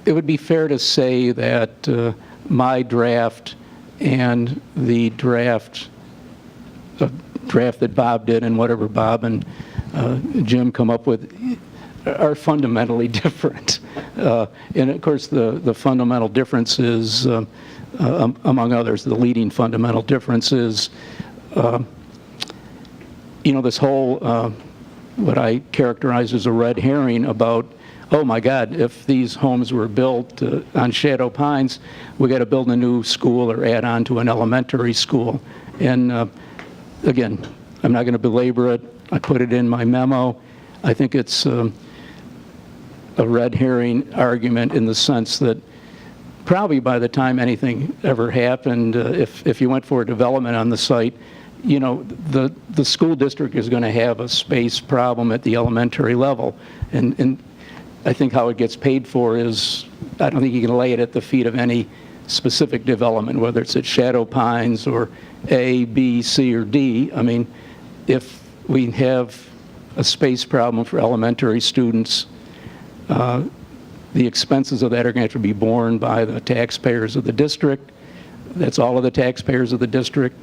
it would be fair to say that my draft and the draft that Bob did and whatever Bob and Jim come up with are fundamentally different. And of course, the fundamental difference is, among others, the leading fundamental difference is, this whole, what I characterize as a red herring about, oh my God, if these homes were built on Shadow Pines, we got to build a new school or add on to an elementary school. And again, I'm not going to belabor it. I put it in my memo. I think it's a red herring argument in the sense that probably by the time anything ever happened, if you went for a development on the site, the school district is going to have a space problem at the elementary level. And I think how it gets paid for is, I don't think you can lay it at the feet of any specific development, whether it's at Shadow Pines or A, B, C, or D. I mean, if we have a space problem for elementary students, the expenses of that are going to have to be borne by the taxpayers of the district. That's all of the taxpayers of the district.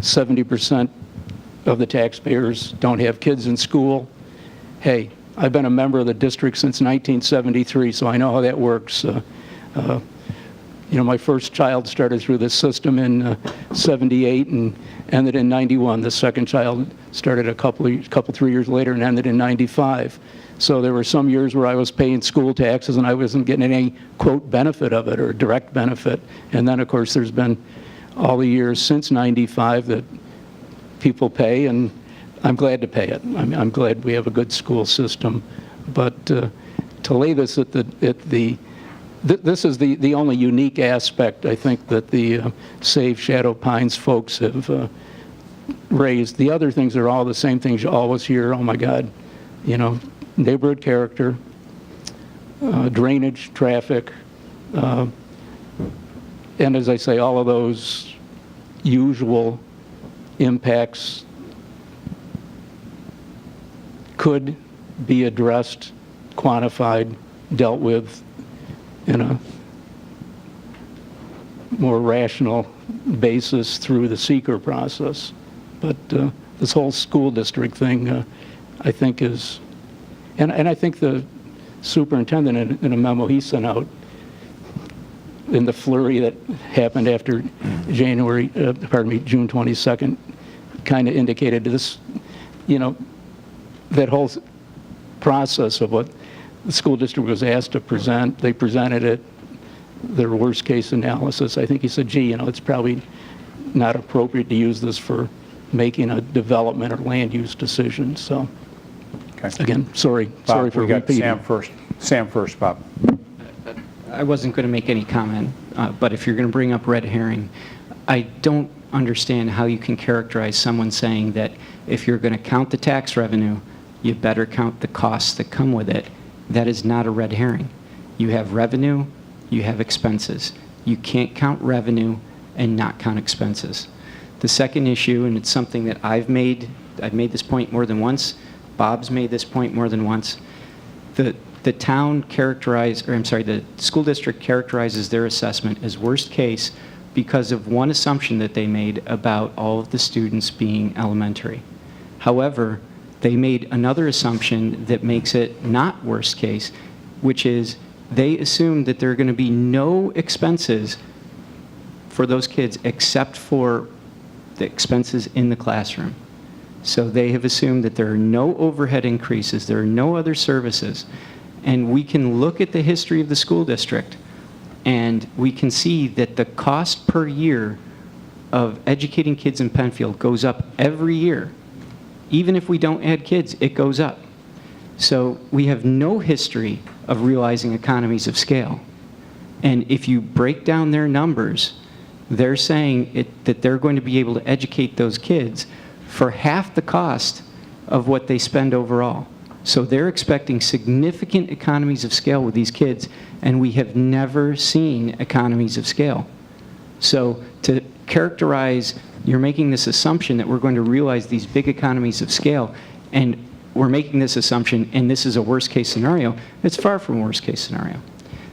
70% of the taxpayers don't have kids in school. Hey, I've been a member of the district since 1973, so I know how that works. My first child started through this system in 78 and ended in 91. The second child started a couple 3 years later and ended in 95. So there were some years where I was paying school taxes and I wasn't getting any, quote, benefit of it or direct benefit. And then, of course, there's been all the years since 95 that people pay, and I'm glad to pay it. I'm glad we have a good school system. But to lay this at this is the only unique aspect, I think, that the Save Shadow Pines folks have raised. The other things are all the same things you always hear. Oh, my God, neighborhood character, drainage, traffic, and as I say, all of those usual impacts could be addressed, quantified, dealt with in a more rational basis through the seeker process. But this whole school district thing, I think is, and I think the superintendent in a memo he sent out in the flurry that happened after June 22nd, kind of indicated this, that whole process of what the school district was asked to present. They presented it, their worst case analysis. I think he said, gee, it's probably not appropriate to use this for making a development or land use decision. So, Okay. Again, sorry for we got repeating. Sam first, Bob. I wasn't going to make any comment, but if you're going to bring up red herring, I don't understand how you can characterize someone saying that if you're going to count the tax revenue, you better count the costs that come with it. That is not a red herring. You have revenue, you have expenses. You can't count revenue and not count expenses. The second issue, and it's something that I've made this point more than once, Bob's made this point more than once. The town the school district characterizes their assessment as worst case because of one assumption that they made about all of the students being elementary. However, they made another assumption that makes it not worst case, which is they assumed that there are going to be no expenses for those kids except for the expenses in the classroom. So they have assumed that there are no overhead increases, there are no other services. And we can look at the history of the school district and we can see that the cost per year of educating kids in Penfield goes up every year. Even if we don't add kids, it goes up. So we have no history of realizing economies of scale. And if you break down their numbers, they're saying that they're going to be able to educate those kids for half the cost of what they spend overall. So they're expecting significant economies of scale with these kids, and we have never seen economies of scale. So to characterize, you're making this assumption that we're going to realize these big economies of scale, and we're making this assumption, and this is a worst case scenario. It's far from a worst case scenario.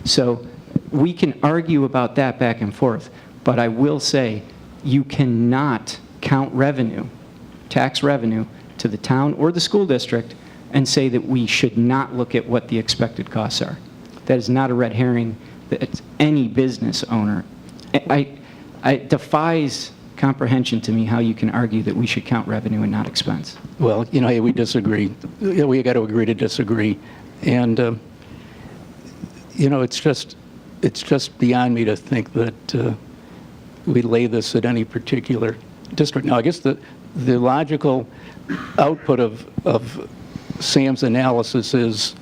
So we can argue about that back and forth, but I will say you cannot count revenue, tax revenue, to the town or the school district and say that we should not look at what the expected costs are. That is not a red herring. That any business owner. It defies comprehension to me how you can argue that we should count revenue and not expense. Well, hey, we disagree. We got to agree to disagree. And, it's just beyond me to think that we lay this at any particular district. Now, I guess the logical output of Sam's analysis is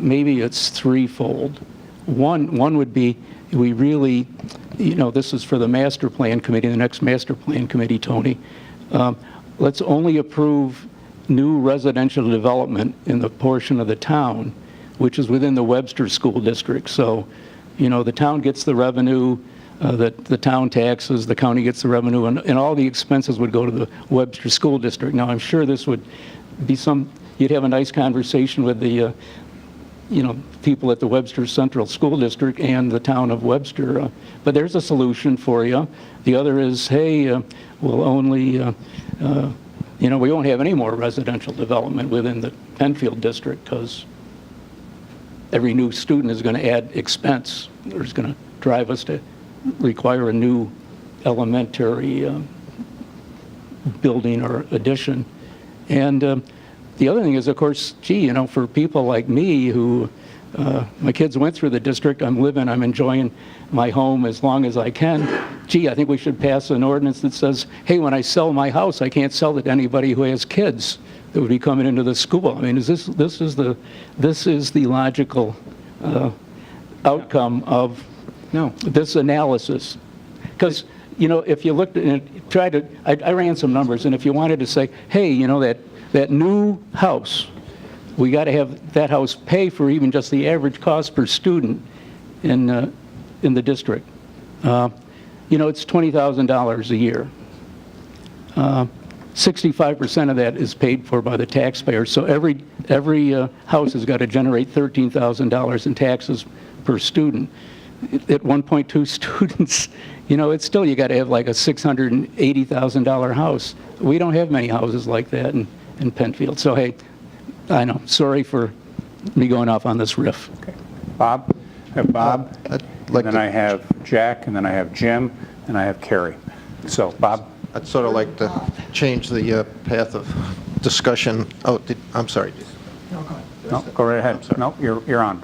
maybe it's threefold. One would be we really, this is for the master plan committee, the next master plan committee, Tony. Let's only approve new residential development in the portion of the town which is within the Webster School District. So, the town gets the revenue, that the town taxes, the county gets the revenue, and all the expenses would go to the Webster School District. Now, I'm sure this would be you'd have a nice conversation with the, people at the Webster Central School District and the town of Webster. But there's a solution for you. The other is, hey, we'll only, we won't have any more residential development within the Penfield district because every new student is going to add expense, or is going to drive us to require a new elementary building or addition. And the other thing is, of course, for people like me who, my kids went through the district, I'm enjoying my home as long as I can. I think we should pass an ordinance that says, hey, when I sell my house, I can't sell it to anybody who has kids that would be coming into the school. I mean, this is the logical outcome of this analysis. Because, if you looked at it, I ran some numbers, and if you wanted to say, hey, that new house, we got to have that house pay for even just the average cost per student in the district. It's $20,000 a year. 65% of that is paid for by the taxpayer. So every house has got to generate $13,000 in taxes per student. At 1.2 students, it's still, you got to have like a $680,000 house. We don't have many houses like that in Penfield. So, hey, I know, sorry for me going off on this riff. Okay. Bob? I have Bob, then I have Jack, and then I have Jim, and I have Carrie. So, Bob? I'd sort of like to change the path of discussion. Oh, I'm sorry. No, go right ahead. No, you're on.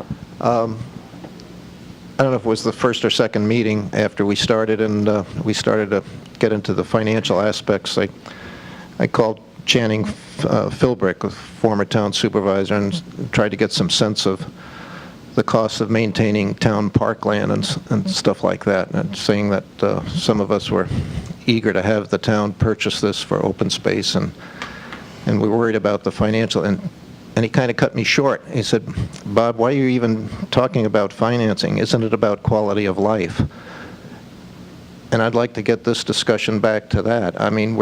I don't know if it was the first or second meeting after we started, and we started to get into the financial aspects. I called Channing Philbrick, a former town supervisor, and tried to get some sense of the cost of maintaining town parkland and stuff like that, and saying that some of us were eager to have the town purchase this for open space, and we were worried about the financial, and he kind of cut me short. He said, Bob, why are you even talking about financing? Isn't it about quality of life? And I'd like to get this discussion back to that. I mean,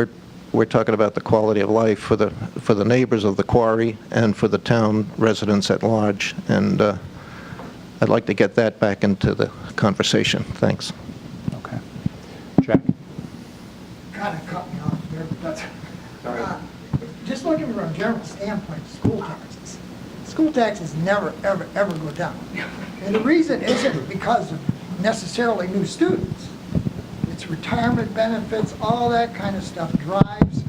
we're talking about the quality of life for the neighbors of the quarry and for the town residents at large. And I'd like to get that back into the conversation. Thanks. Okay. Jack? Kind of cut me off there, but just looking from a general standpoint, school taxes. School taxes never, ever, ever go down. And the reason isn't because of necessarily new students. It's retirement benefits, all that kind of stuff drives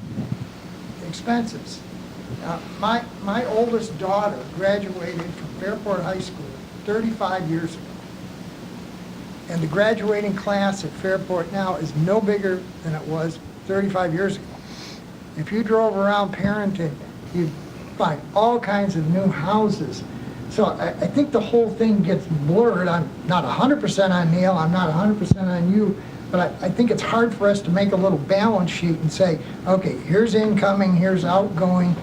expenses. My oldest daughter graduated from Fairport High School 35 years ago. And the graduating class at Fairport now is no bigger than it was 35 years ago. If you drove around Parenton, you'd find all kinds of new houses. So I think the whole thing gets blurred. I'm not 100% on Neil, I'm not 100% on you, but I think it's hard for us to make a little balance sheet and say, okay, here's incoming, here's outgoing,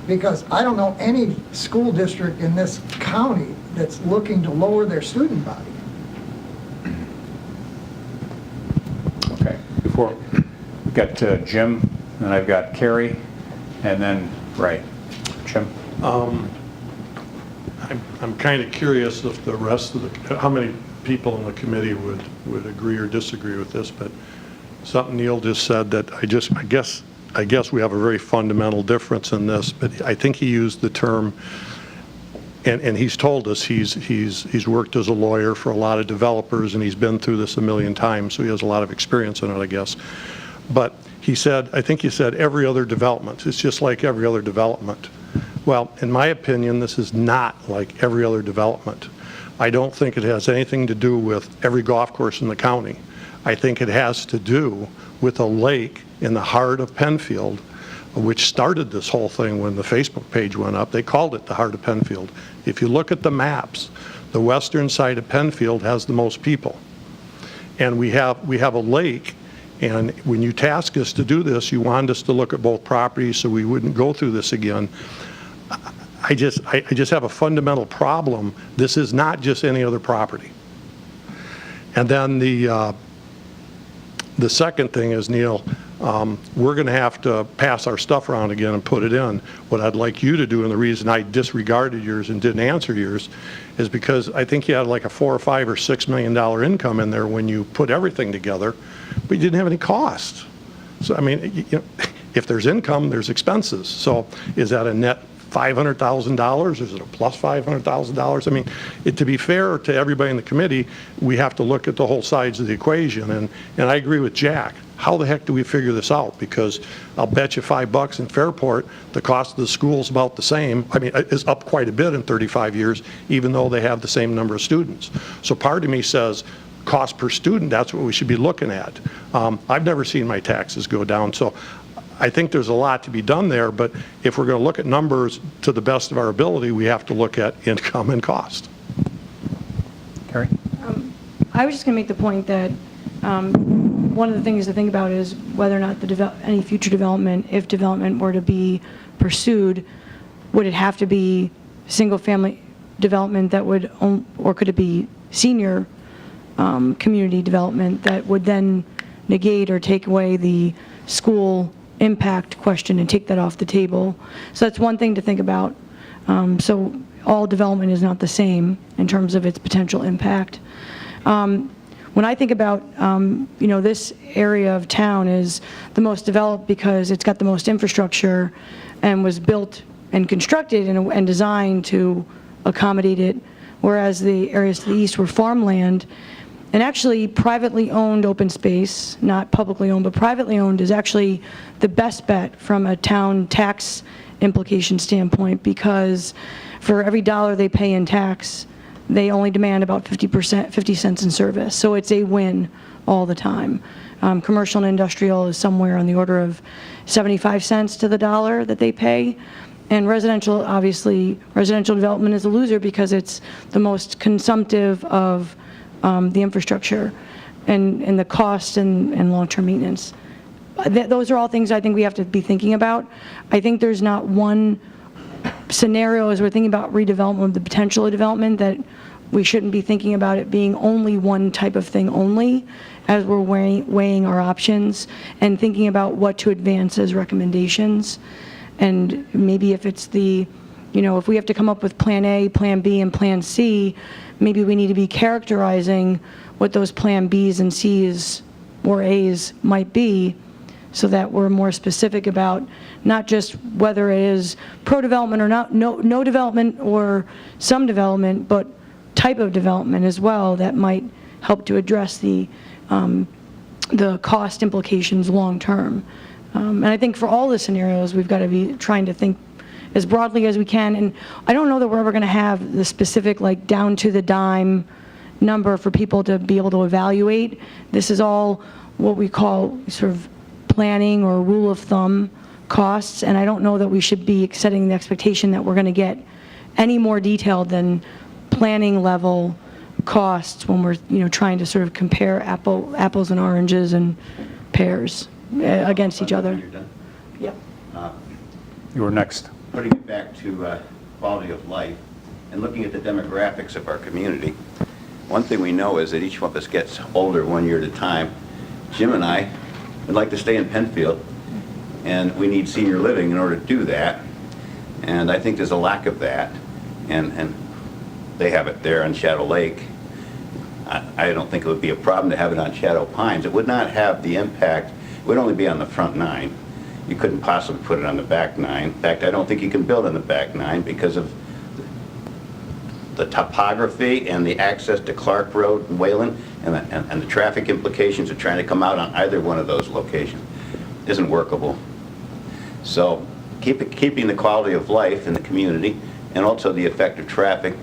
because I don't know any school district in this county that's looking to lower their student body. Okay. Before, we've got Jim, and I've got Carrie, and then Ray. Jim? I'm kind of curious if the rest of how many people in the committee would agree or disagree with this, but something Neil just said that I guess we have a very fundamental difference in this, but I think he used the term, and he's told us he's worked as a lawyer for a lot of developers, and he's been through this a million times, so he has a lot of experience in it, I guess. But he said, I think he said every other development. It's just like every other development. Well, in my opinion, this is not like every other development. I don't think it has anything to do with every golf course in the county. I think it has to do with a lake in the heart of Penfield, which started this whole thing when the Facebook page went up. They called it the heart of Penfield. If you look at the maps, the western side of Penfield has the most people. And we have a lake, and when you task us to do this, you wanted us to look at both properties so we wouldn't go through this again. I just have a fundamental problem. This is not just any other property. And then the second thing is, Neil, we're going to have to pass our stuff around again and put it in. What I'd like you to do, and the reason I disregarded yours and didn't answer yours, is because I think you had like a $4 or $5 or $6 million income in there when you put everything together, but you didn't have any cost. So I mean, you know, if there's income, there's expenses. So is that a net $500,000? Is it a plus $500,000? I mean, to be fair to everybody in the committee, we have to look at the whole sides of the equation. And I agree with Jack. How the heck do we figure this out? Because I'll bet you $5 in Fairport, the cost of the school is about the same. I mean, it's up quite a bit in 35 years, even though they have the same number of students. So part of me says, cost per student, that's what we should be looking at. I've never seen my taxes go down. So I think there's a lot to be done there, but if we're going to look at numbers to the best of our ability, we have to look at income and cost. Carrie? I was just going to make the point that one of the things to think about is whether or not any future development, if development were to be pursued, would it have to be single-family development that would, or could it be senior community development that would then negate or take away the school impact question and take that off the table? So that's one thing to think about. So all development is not the same in terms of its potential impact. When I think about, you know, this area of town is the most developed because it's got the most infrastructure and was built and constructed and designed to accommodate it, whereas the areas to the east were farmland. And actually, privately owned open space, not publicly owned, but privately owned, is actually the best bet from a town tax implication standpoint, because for every dollar they pay in tax, they only demand about 50 cents in service. So it's a win all the time. Commercial and industrial is somewhere on the order of 75 cents to the dollar that they pay. And residential, obviously, residential development is a loser because it's the most consumptive of the infrastructure and the cost and long-term maintenance. Those are all things I think we have to be thinking about. I think there's not one scenario as we're thinking about redevelopment, the potential of development, that we shouldn't be thinking about it being only one type of thing only, as we're weighing our options and thinking about what to advance as recommendations. And maybe if it's if we have to come up with Plan A, Plan B, and Plan C, maybe we need to be characterizing what those Plan Bs and Cs or As might be, so that we're more specific about not just whether it is pro-development or not, no development or some development, but type of development as well that might help to address the cost implications long-term. And I think for all the scenarios, we've got to be trying to think as broadly as we can. And I don't know that we're ever going to have the specific, like, down to the dime number for people to be able to evaluate. This is all what we call sort of planning or rule of thumb costs, and I don't know that we should be setting the expectation that we're going to get any more detailed than planning level costs when we're trying to sort of compare apples and oranges and pears against each other. You're done. Yep. You were next. Putting it back to quality of life and looking at the demographics of our community, one thing we know is that each one of us gets older 1 year at a time. Jim and I would like to stay in Penfield, and we need senior living in order to do that. And I think there's a lack of that, and they have it there on Shadow Lake. I don't think it would be a problem to have it on Shadow Pines. It would not have the impact. It would only be on the front 9. You couldn't possibly put it on the back 9. In fact, I don't think you can build on the back 9 because of the topography and the access to Clark Road and Wayland and the traffic implications of trying to come out on either one of those locations isn't workable. So keeping the quality of life in the community and also the effect of traffic,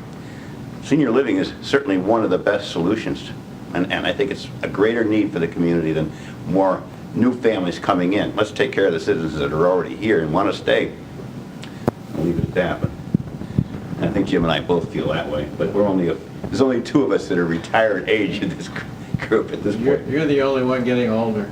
senior living is certainly one of the best solutions. And I think it's a greater need for the community than more new families coming in. Let's take care of the citizens that are already here and want to stay. I'll leave it at that. But I think Jim and I both feel that way. But there's only 2 of us that are retired age in this group at this point. You're the only one getting older.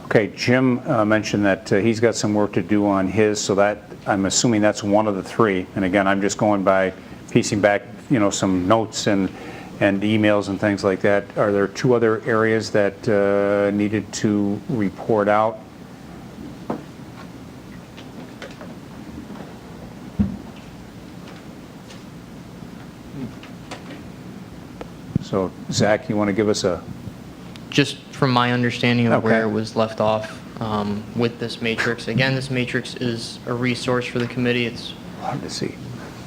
Okay, Jim mentioned that he's got some work to do on his, so that I'm assuming that's one of the 3. And again, I'm just going by piecing back, some notes and emails and things like that. Are there 2 other areas that needed to report out? So, Zach, you want to give us a... Just from my understanding of Okay. where it was left off with this matrix. Again, this matrix is a resource for the committee. It's hard to see.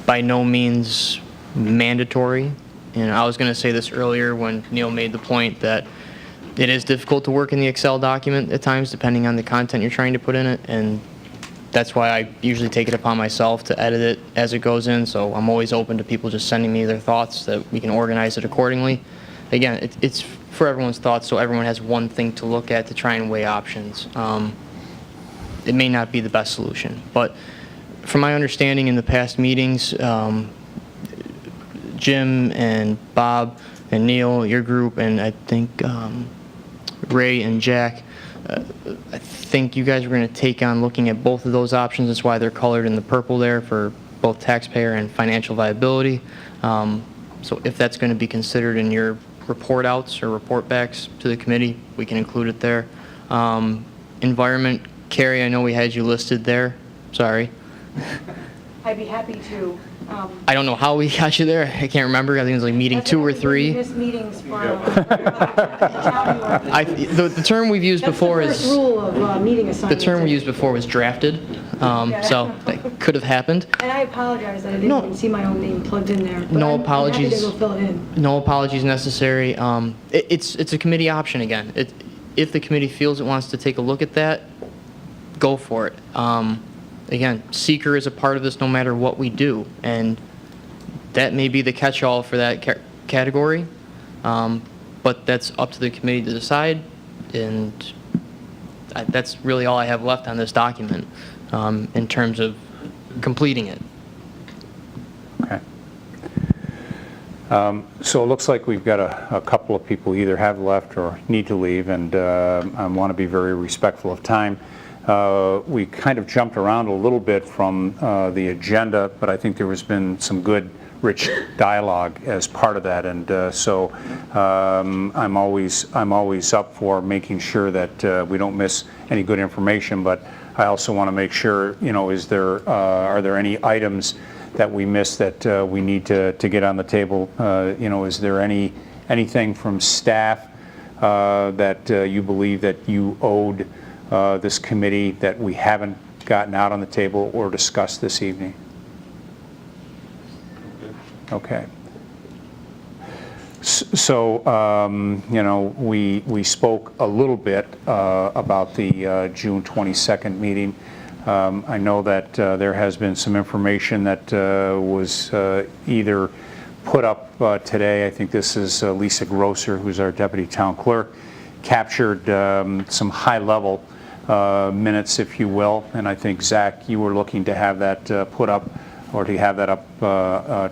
By no means mandatory. And I was going to say this earlier when Neil made the point that it is difficult to work in the Excel document at times, depending on the content you're trying to put in it. And that's why I usually take it upon myself to edit it as it goes in. So I'm always open to people just sending me their thoughts that we can organize it accordingly. Again, it's for everyone's thoughts, so everyone has one thing to look at to try and weigh options. It may not be the best solution, but from my understanding in the past meetings, Jim and Bob and Neil, your group, and I think Ray and Jack, I think you guys were going to take on looking at both of those options. That's why they're colored in the purple there for both taxpayer and financial viability. So if that's going to be considered in your report outs or report backs to the committee, we can include it there. Environment, Carrie, I know we had you listed there. Sorry. I'd be happy to. I don't know how we got you there. I can't remember. I think it was like meeting 2 or 3. Missed meetings from The term we've used before That's the is... first rule of meeting The assignments. term we used before was drafted, so that could have happened. And I apologize that I didn't even see my own name plugged in there. But No I'm apologies. happy to go fill it in. No apologies necessary. It's a committee option again. If the committee feels it wants to take a look at that, go for it. Again, seeker is a part of this no matter what we do, and that may be the catch-all for that category, but that's up to the committee to decide, and that's really all I have left on this document in terms of completing it. Okay. So it looks like we've got a couple of people who either have left or need to leave, and I want to be very respectful of time. We kind of jumped around a little bit from the agenda, but I think there has been some good, rich dialogue as part of that, and so I'm always up for making sure that we don't miss any good information. But I also want to make sure, are there any items that we missed that we need to get on the table? Is there anything from staff that you believe that you owed this committee that we haven't gotten out on the table or discussed this evening? Okay. So, we spoke a little bit about the June 22nd meeting. I know that there has been some information that was either put up today. I think this is Lisa Grosser, who's our deputy town clerk, captured some high-level minutes, if you will. And I think, Zach, you were looking to have that put up, or to have that up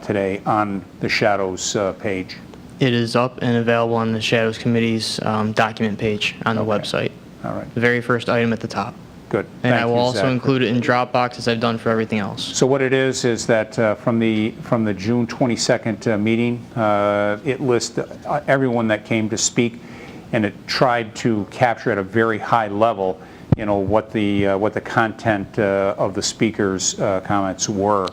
today on the Shadows page. It is up and available on the Shadows Committee's document page on the website. All right. The very first item at the top. Good. And Thank I will you, also Zach. include it in Dropbox as I've done for everything else. So what it is that from the June 22nd meeting, it lists everyone that came to speak, and it tried to capture at a very high level, what the content of the speakers' comments were.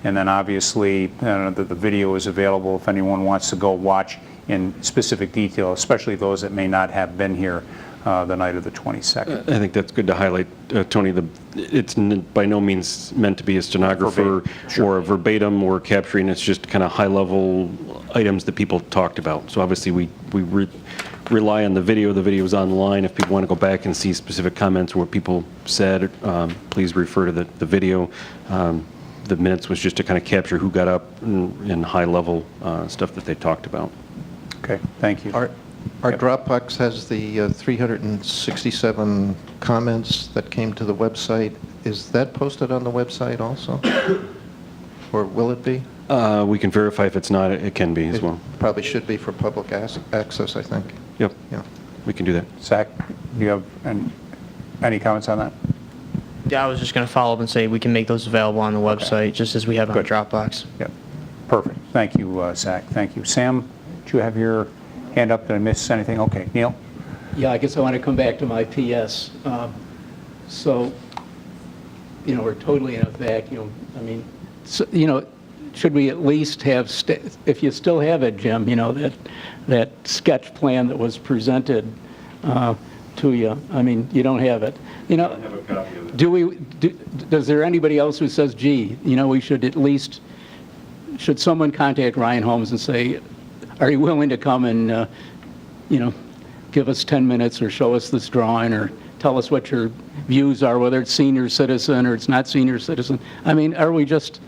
And then obviously the video is available if anyone wants to go watch in specific detail, especially those that may not have been here the night of the 22nd. I think that's good to highlight, Tony. It's by no means meant to be a stenographer or a verbatim or capturing. It's just kind of high-level items that people talked about. So obviously we rely on the video. The video is online. If people want to go back and see specific comments or what people said, please refer to the video. The minutes was just to kind of capture who got up and high-level stuff that they talked about. Okay, thank you. Our Dropbox has the 367 comments that came to the website. Is that posted on the website also? Or will it be? We can verify. If it's not, it can be as well. Probably should be for public access, I think. Yep. Yeah. We can do that. Zach, do you have any comments on that? Yeah, I was just going to follow up and say we can make those available on the website, just as we have on Good. Dropbox. Yep. Perfect. Thank you, Zach. Thank you. Sam, did you have your hand up? Did I miss anything? Okay. Neil? Yeah, I guess I want to come back to my PS. So, we're totally in a vacuum. I mean, so, should we at least have, if you still have it, Jim, that sketch plan that was presented to you? I mean, you don't have it. I don't have a copy of it. Does there anybody else who says, gee, we should at least, should someone contact Ryan Holmes and say, are you willing to come and, give us 10 minutes or show us this drawing or tell us what your views are, whether it's senior citizen or it's not senior citizen? I mean, are we just,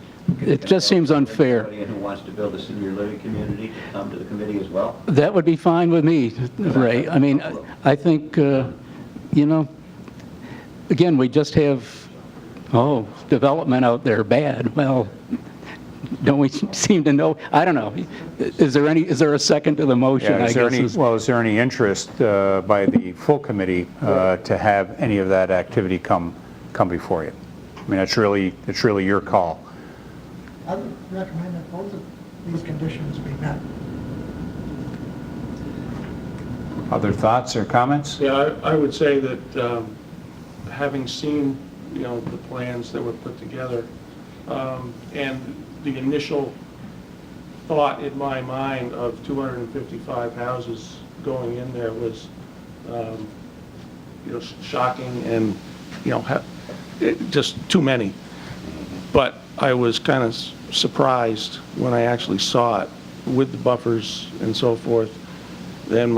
it just seems unfair. Anybody who wants to build a senior living community to come to the committee as well? That would be fine with me, Ray. I mean, I think, again, we just have, development out there bad. Well, don't we seem to know? I don't know. Is there a second to the motion? Yeah, is there any interest by the full committee to have any of that activity come before you? I mean, it's really your call. I would recommend that both of these conditions be met. Other thoughts or comments? Yeah, I would say that having seen, the plans that were put together, and the initial thought in my mind of 255 houses going in there was, shocking and, just too many. But I was kind of surprised when I actually saw it with the buffers and so forth. Then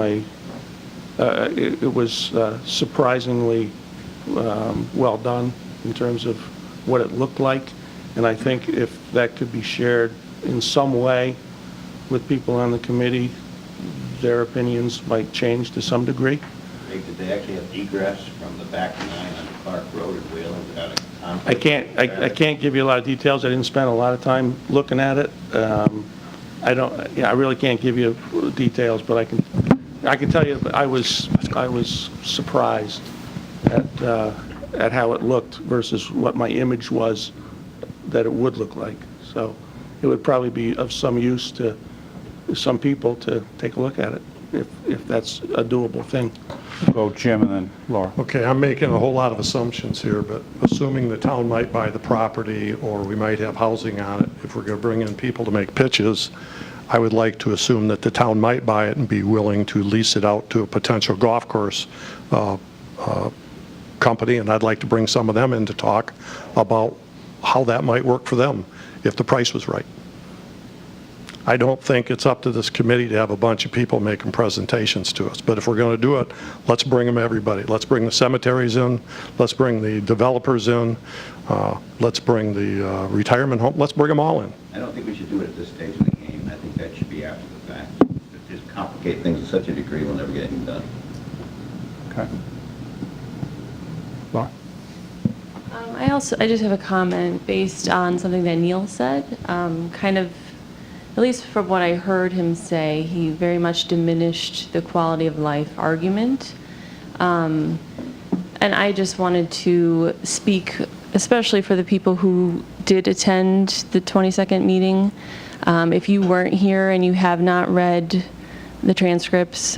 it was surprisingly well done in terms of what it looked like. And I think if that could be shared in some way with people on the committee, their opinions might change to some degree. Did they actually have egress from the back 9 on Clark Road in Wayland without a conflict? I can't give you a lot of details. I didn't spend a lot of time looking at it. I really can't give you details, but I can tell you that I was surprised at at how it looked versus what my image was that it would look like. So it would probably be of some use to some people to take a look at it, if that's a doable thing. Go Jim and then Laura. Okay, I'm making a whole lot of assumptions here, but assuming the town might buy the property or we might have housing on it, if we're going to bring in people to make pitches, I would like to assume that the town might buy it and be willing to lease it out to a potential golf course company, and I'd like to bring some of them in to talk about how that might work for them if the price was right. I don't think it's up to this committee to have a bunch of people making presentations to us, but if we're going to do it, let's bring them everybody. Let's bring the cemeteries in, let's bring the developers in, let's bring the retirement home, let's bring them all in. I don't think we should do it at this stage of the game. I think that should be after the fact. Just complicate things to such a degree we'll never get anything done. Okay. Laura? I just have a comment based on something that Neil said. Kind of, at least from what I heard him say, he very much diminished the quality of life argument. And I just wanted to speak, especially for the people who did attend the 22nd meeting. If you weren't here and you have not read the transcripts,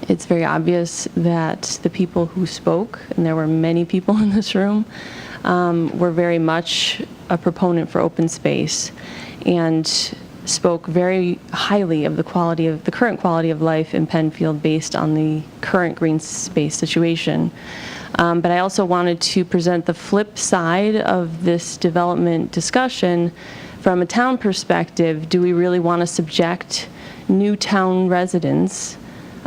it's very obvious that the people who spoke, and there were many people in this room, were very much a proponent for open space and spoke very highly of the current quality of life in Penfield based on the current green space situation. But I also wanted to present the flip side of this development discussion from a town perspective. Do we really want to subject new town residents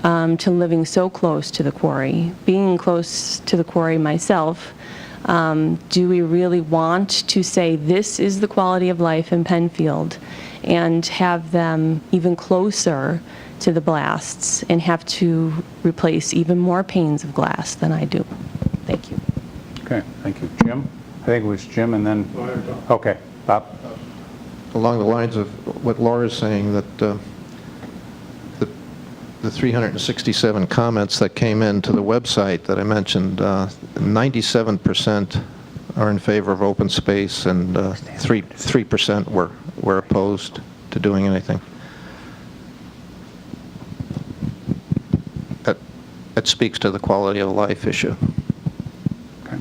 to living so close to the quarry? Being close to the quarry myself, do we really want to say this is the quality of life in Penfield and have them even closer to the blasts and have to replace even more panes of glass than I do? Thank you. Okay, thank you. Jim? I think it was Jim and then, okay, Bob? Along the lines of what Laura's saying, that the 367 comments that came into the website that I mentioned, 97% are in favor of open space, and 3% were opposed to doing anything. That speaks to the quality of life issue. Okay.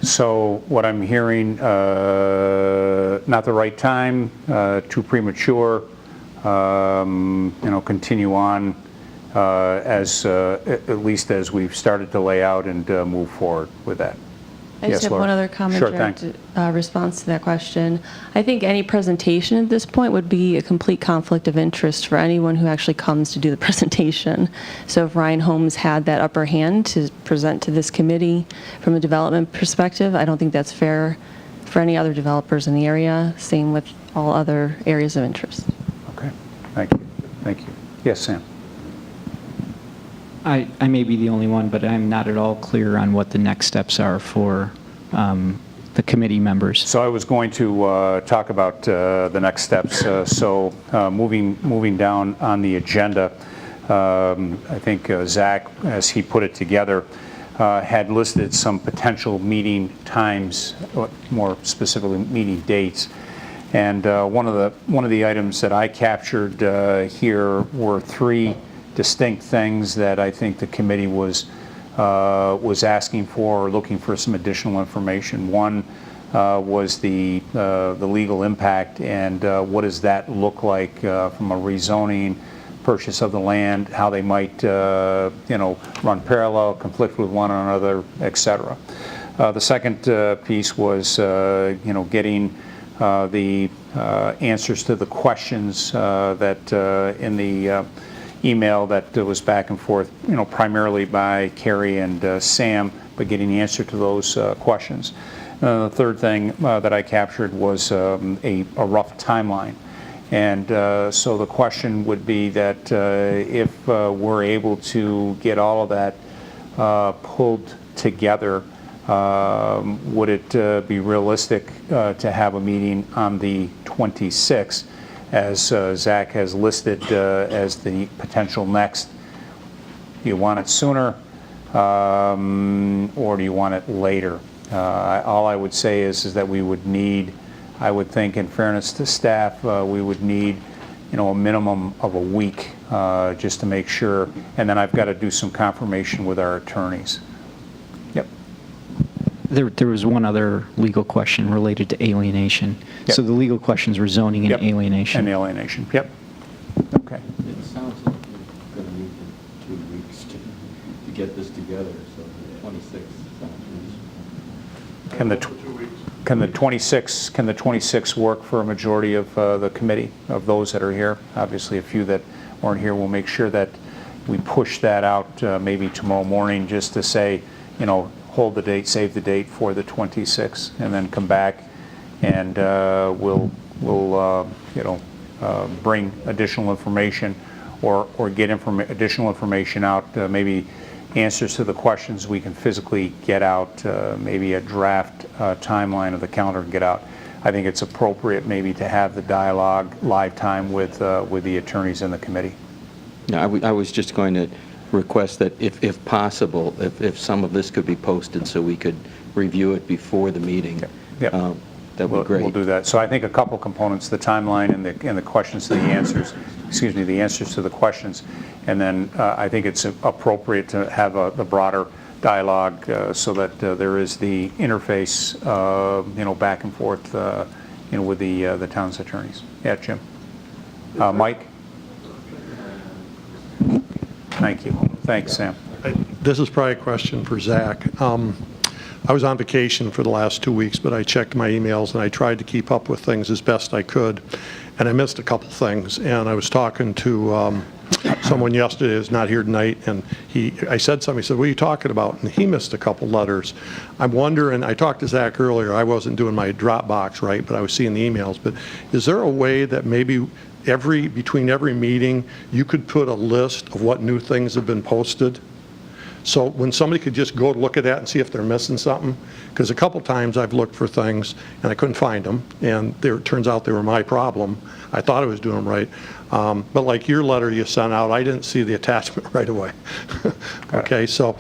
So what I'm hearing, not the right time, too premature, continue on at least as we've started to lay out and move forward with that. I just have Laura. one other comment, Sure, direct, thanks. response to that question. I think any presentation at this point would be a complete conflict of interest for anyone who actually comes to do the presentation. So if Ryan Holmes had that upper hand to present to this committee from a development perspective, I don't think that's fair for any other developers in the area. Same with all other areas of interest. Okay, thank you. Thank you. Yes, Sam? I may be the only one, but I'm not at all clear on what the next steps are for the committee members. So I was going to talk about the next steps. Moving down on the agenda, I think Zach, as he put it together, had listed some potential meeting times, more specifically meeting dates. And one of the items that I captured here were three distinct things that I think the committee was asking for or looking for some additional information. One was the legal impact and what does that look like from a rezoning, purchase of the land, how they might run parallel, conflict with one another, etc. The second piece was getting the answers to the questions that in the email that was back and forth, primarily by Carrie and Sam, but getting the answer to those questions. The third thing that I captured was a rough timeline. And so the question would be that if we're able to get all of that pulled together, would it be realistic to have a meeting on the 26th, as Zach has listed as the potential next? Do you want it sooner? or do you want it later? All I would say is that we would need, I would think in fairness to staff, we would need, a minimum of a week just to make sure, and then I've got to do some confirmation with our attorneys. Yep. There was one other legal question related to alienation. Yep. So the legal questions were zoning and Yep. alienation. And alienation, yep. Okay. It sounds like we're going to need 2 weeks to get this together, so the 26th sounds reasonable. Can the 26th work for a majority of the committee, of those that are here? Obviously, a few that weren't here, we'll make sure that we push that out maybe tomorrow morning just to say, hold the date, save the date for the 26th, and then come back and we'll bring additional information or get additional information out, maybe answers to the questions we can physically get out, maybe a draft timeline of the calendar and get out. I think it's appropriate maybe to have the dialogue live time with the attorneys in the committee. No, I was just going to request that if possible, if some of this could be posted so we could review it before the meeting. Yep. That would be great. We'll do that. So I think a couple components, the timeline and the questions to the answers, the answers to the questions. And then I think it's appropriate to have the broader dialogue so that there is the interface, back and forth, with the town's attorneys. Yeah, Jim. Mike? Thank you. Thanks, Sam. This is probably a question for Zach. I was on vacation for the last 2 weeks, but I checked my emails and I tried to keep up with things as best I could, and I missed a couple things. And I was talking to someone yesterday who's not here tonight, and I said something. He said, "What are you talking about?" And he missed a couple letters. I'm wondering, I talked to Zach earlier, I wasn't doing my Dropbox right, but I was seeing the emails. But is there a way that maybe between every meeting, you could put a list of what new things have been posted? So when somebody could just go look at that and see if they're missing something, because a couple times I've looked for things and I couldn't find them, and it turns out they were my problem. I thought I was doing them right. But like your letter you sent out, I didn't see the attachment right away. Okay, so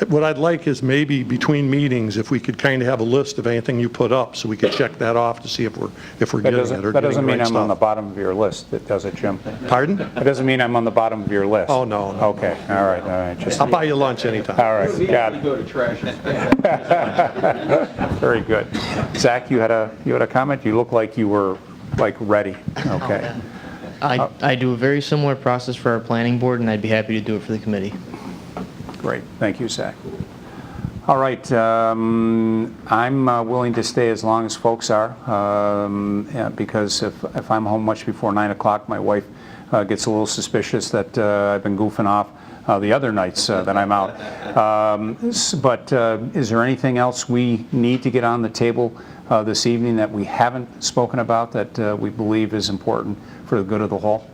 what I'd like is maybe between meetings, if we could kind of have a list of anything you put up so we could check that off to see if we're getting it or getting the right stuff. That doesn't mean I'm on the bottom of your list, does it, Jim? Pardon? It doesn't mean I'm on the bottom of your list. Oh, no. Okay, all right. I'll buy you lunch anytime. All right, got it. Go to trash. Very good. Zach, you had a comment? You look like you were ready. Okay. I do a very similar process for our planning board, and I'd be happy to do it for the committee. Great. Thank you, Zach. All right. I'm willing to stay as long as folks are because if I'm home much before 9 o'clock, my wife gets a little suspicious that I've been goofing off the other nights that I'm out. But is there anything else we need to get on the table this evening that we haven't spoken about that we believe is important for the good of the whole?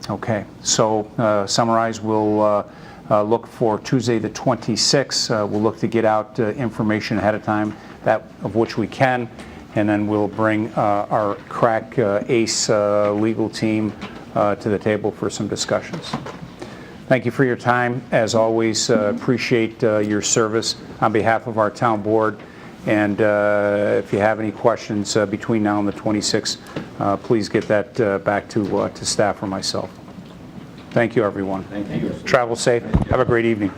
Okay, so summarize, we'll look for Tuesday the 26th. We'll look to get out information ahead of time, that of which we can, and then we'll bring our crack ACE legal team to the table for some discussions. Thank you for your time. As always, appreciate your service on behalf of our town board. And if you have any questions between now and the 26th, please get that back to staff or myself. Thank you, everyone. Thank you. Travel safe. Have a great evening.